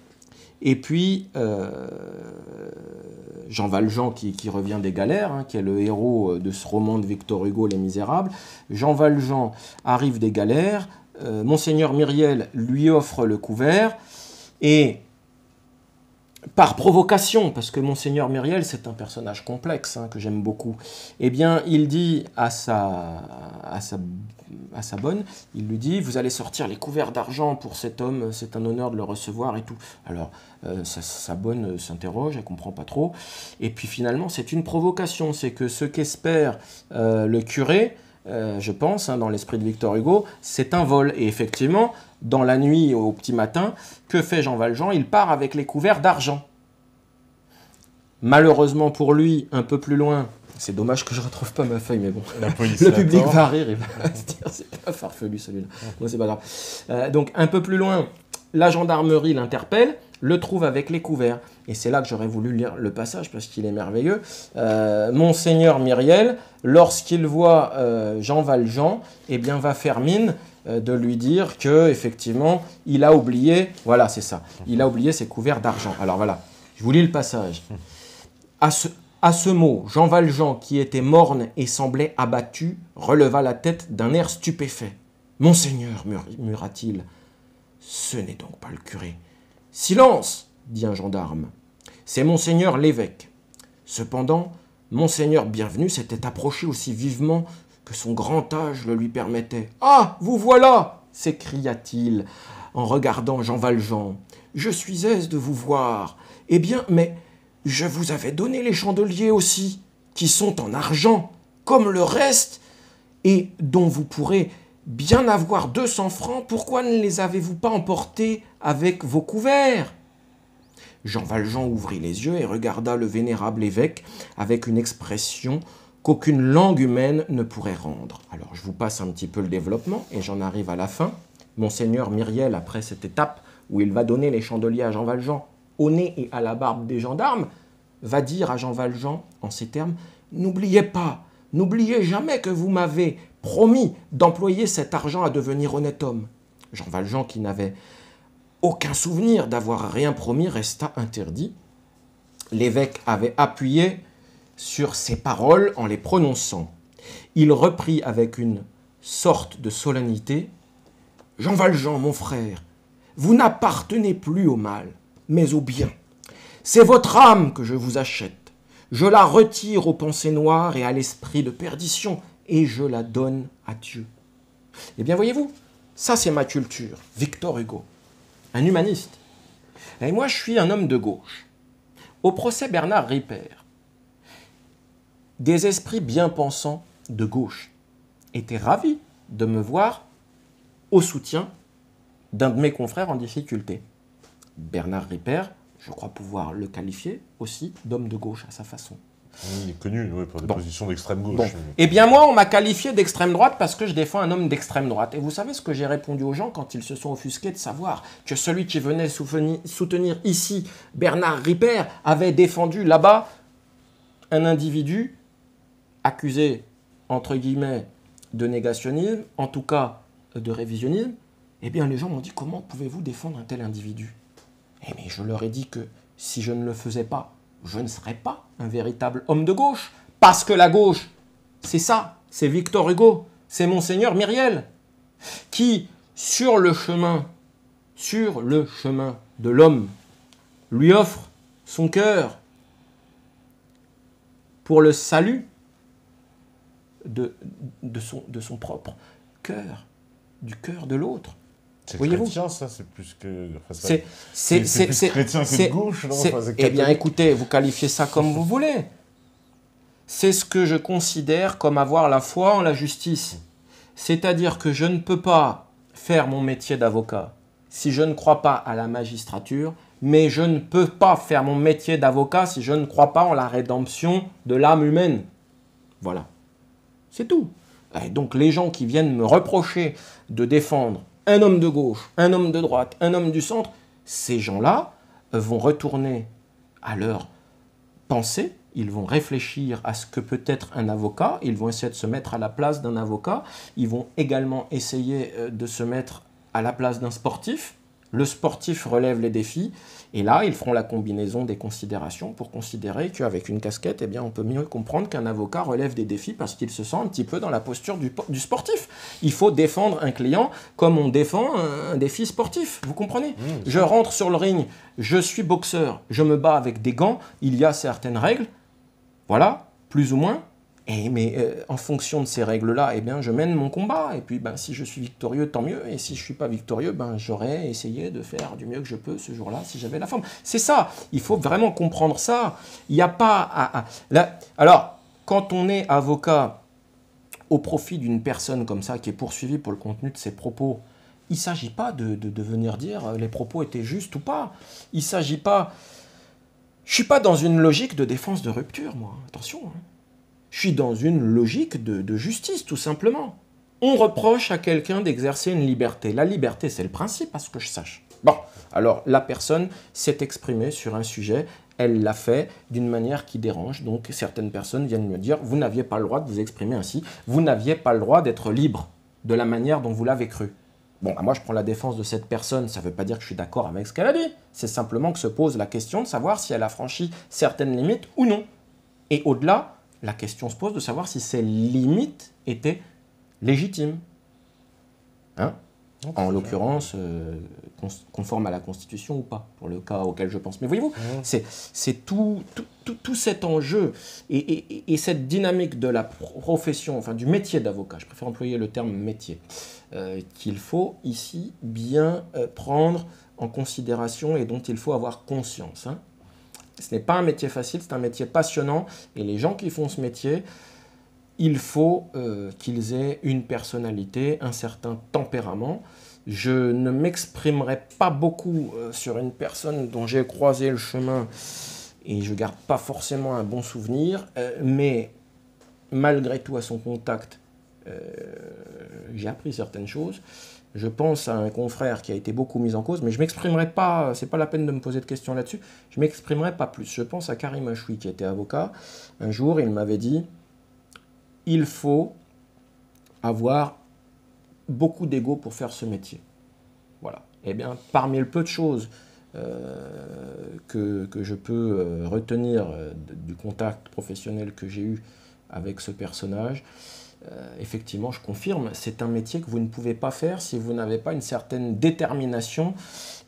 et puis Jean Valjean qui revient des galères, qui est le héros de ce roman de Victor Hugo, Les Misérables. Jean Valjean arrive des galères, Monseigneur Myriel lui offre le couvert, et par provocation, parce que Monseigneur Myriel, c'est un personnage complexe, que j'aime beaucoup, eh bien, il dit à sa bonne, il lui dit, vous allez sortir les couverts d'argent pour cet homme, c'est un honneur de le recevoir et tout. Alors, sa bonne s'interroge, elle comprend pas trop, et puis finalement, c'est une provocation, c'est que ce qu'espère le curé, je pense, dans l'esprit de Victor Hugo, c'est un vol. Et effectivement, dans la nuit au petit matin, que fait Jean Valjean? Il part avec les couverts d'argent. Malheureusement pour lui, un peu plus loin, c'est dommage que je ne retrouve pas ma feuille, mais bon, le public va rire, il va se dire, c'est pas farfelu celui-là. Bon, c'est pas grave. Donc, un peu plus loin, la gendarmerie l'interpelle, le trouve avec les couverts. Et c'est là que j'aurais voulu lire le passage, parce qu'il est merveilleux. Monseigneur Myriel, lorsqu'il voit Jean Valjean, eh bien, va faire mine de lui dire que effectivement, il a oublié, voilà, c'est ça, il a oublié ses couverts d'argent. Alors voilà, je vous lis le passage. À ce mot, Jean Valjean, qui était morne et semblait abattu, releva la tête d'un air stupéfait. « Monseigneur, murmura-t-il, ce n'est donc pas le curé. »« Silence !» dit un gendarme. « C'est Monseigneur l'évêque. » Cependant, Monseigneur Bienvenu s'était approché aussi vivement que son grand âge le lui permettait. « Ah, vous voilà !» s'écria-t-il en regardant Jean Valjean. « Je suis aise de vous voir. Eh bien, mais je vous avais donné les chandeliers aussi, qui sont en argent, comme le reste, et dont vous pourrez bien avoir 200 francs. Pourquoi ne les avez-vous pas emportés avec vos couverts ?» Jean Valjean ouvrit les yeux et regarda le vénérable évêque avec une expression qu'aucune langue humaine ne pourrait rendre. Alors, je vous passe un petit peu le développement et j'en arrive à la fin. Monseigneur Myriel, après cette étape où il va donner les chandeliers à Jean Valjean, au nez et à la barbe des gendarmes, va dire à Jean Valjean, en ces termes, « N'oubliez pas, n'oubliez jamais que vous m'avez promis d'employer cet argent à devenir honnête homme. » Jean Valjean, qui n'avait aucun souvenir d'avoir rien promis, resta interdit. L'évêque avait appuyé sur ces paroles en les prononçant. Il reprit avec une sorte de solennité, « Jean Valjean, mon frère, vous n'appartenez plus au mal, mais au bien. C'est votre âme que je vous achète. Je la retire aux pensées noires et à l'esprit de perdition, et je la donne à Dieu. Eh bien, voyez-vous, ça c'est ma culture, Victor Hugo, un humaniste. Et moi, je suis un homme de gauche. Au procès Bernard Ripper, des esprits bien pensants de gauche étaient ravis de me voir au soutien d'un de mes confrères en difficulté. Bernard Ripper, je crois pouvoir le qualifier aussi d'homme de gauche à sa façon. Il est connu pour des positions d'extrême gauche. Bon. Eh bien moi, on m'a qualifié d'extrême droite parce que je défends un homme d'extrême droite. Et vous savez ce que j'ai répondu aux gens quand ils se sont offusqués de savoir que celui qui venait soutenir ici Bernard Ripper avait défendu là-bas un individu accusé, entre guillemets, de négationnisme, en tout cas de révisionnisme. Eh bien les gens m'ont dit, comment pouvez-vous défendre un tel individu? Eh bien je leur ai dit que si je ne le faisais pas, je ne serais pas un véritable homme de gauche. Parce que la gauche, c'est ça, c'est Victor Hugo, c'est Monseigneur Myriel, qui, sur le chemin de l'homme, lui offre son cœur pour le salut de son propre cœur, du cœur de l'autre. C'est chrétien, ça, c'est plus que... C'est plus chrétien que de gauche, non? Eh bien, écoutez, vous qualifiez ça comme vous voulez. C'est ce que je considère comme avoir la foi en la justice. C'est-à-dire que je ne peux pas faire mon métier d'avocat si je ne crois pas à la magistrature, mais je ne peux pas faire mon métier d'avocat si je ne crois pas en la rédemption de l'âme humaine. Voilà. C'est tout. Et donc, les gens qui viennent me reprocher de défendre un homme de gauche, un homme de droite, un homme du centre, ces gens-là vont retourner à leur pensée, ils vont réfléchir à ce que peut être un avocat, ils vont essayer de se mettre à la place d'un avocat, ils vont également essayer de se mettre à la place d'un sportif. Le sportif relève les défis, et là, ils feront la combinaison des considérations pour considérer qu'avec une casquette, eh bien, on peut mieux comprendre qu'un avocat relève des défis parce qu'il se sent un petit peu dans la posture du sportif. Il faut défendre un client comme on défend un défi sportif, vous comprenez? Je rentre sur le ring, je suis boxeur, je me bats avec des gants, il y a certaines règles, voilà, plus ou moins. Mais en fonction de ces règles-là, eh bien, je mène mon combat. Et puis, si je suis victorieux, tant mieux. Et si je ne suis pas victorieux, j'aurais essayé de faire du mieux que je peux ce jour-là, si j'avais la forme. C'est ça. Il faut vraiment comprendre ça. Il n'y a pas Alors, quand on est avocat au profit d'une personne comme ça, qui est poursuivie pour le contenu de ses propos, il ne s'agit pas de venir dire les propos étaient justes ou pas. Il ne s'agit pas... Je ne suis pas dans une logique de défense de rupture, moi. Attention, hein. Je suis dans une logique de justice, tout simplement. On reproche à quelqu'un d'exercer une liberté. La liberté, c'est le principe, à ce que je sache. Bon, alors la personne s'est exprimée sur un sujet, elle l'a fait d'une manière qui dérange. Donc certaines personnes viennent me dire, vous n'aviez pas le droit de vous exprimer ainsi, vous n'aviez pas le droit d'être libre de la manière dont vous l'avez cru. Bon, moi je prends la défense de cette personne, ça ne veut pas dire que je suis d'accord avec ce qu'elle a dit. C'est simplement que se pose la question de savoir si elle a franchi certaines limites ou non. Et au-delà, la question se pose de savoir si ces limites étaient légitimes. Hein? En l'occurrence, conforme à la Constitution ou pas, pour le cas auquel je pense. Mais voyez-vous, c'est tout cet enjeu et cette dynamique de la profession, enfin du métier d'avocat, je préfère employer le terme métier, qu'il faut ici bien prendre en considération et dont il faut avoir conscience. Hein. Ce n'est pas un métier facile, c'est un métier passionnant. Et les gens qui font ce métier, il faut qu'ils aient une personnalité, un certain tempérament. Je ne m'exprimerai pas beaucoup sur une personne dont j'ai croisé le chemin et je ne garde pas forcément un bon souvenir. Mais malgré tout, à son contact, j'ai appris certaines choses. Je pense à un confrère qui a été beaucoup mis en cause, mais je ne m'exprimerai pas, c'est pas la peine de me poser de questions là-dessus, je ne m'exprimerai pas plus. Je pense à Karim Achoui qui était avocat. Un jour, il m'avait dit, il faut avoir beaucoup d'ego pour faire ce métier. Voilà. Eh bien, parmi le peu de choses que je peux retenir du contact professionnel que j'ai eu avec ce personnage, effectivement, je confirme, c'est un métier que vous ne pouvez pas faire si vous n'avez pas une certaine détermination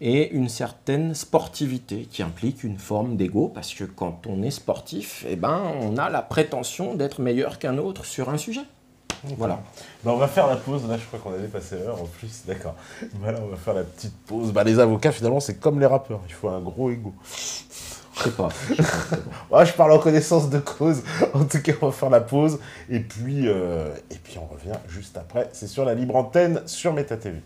et une certaine sportivité qui implique une forme d'ego, parce que quand on est sportif, eh ben, on a la prétention d'être meilleur qu'un autre sur un sujet. Voilà. On va faire la pause, là je crois qu'on a dépassé l'heure en plus, d'accord. Voilà, on va faire la petite pause. Les avocats finalement c'est comme les rappeurs, il faut un gros ego. Je sais pas. Je parle en connaissance de cause. En tout cas, on va faire la pause. Et puis on revient juste après. C'est sur la libre antenne sur Meta TV.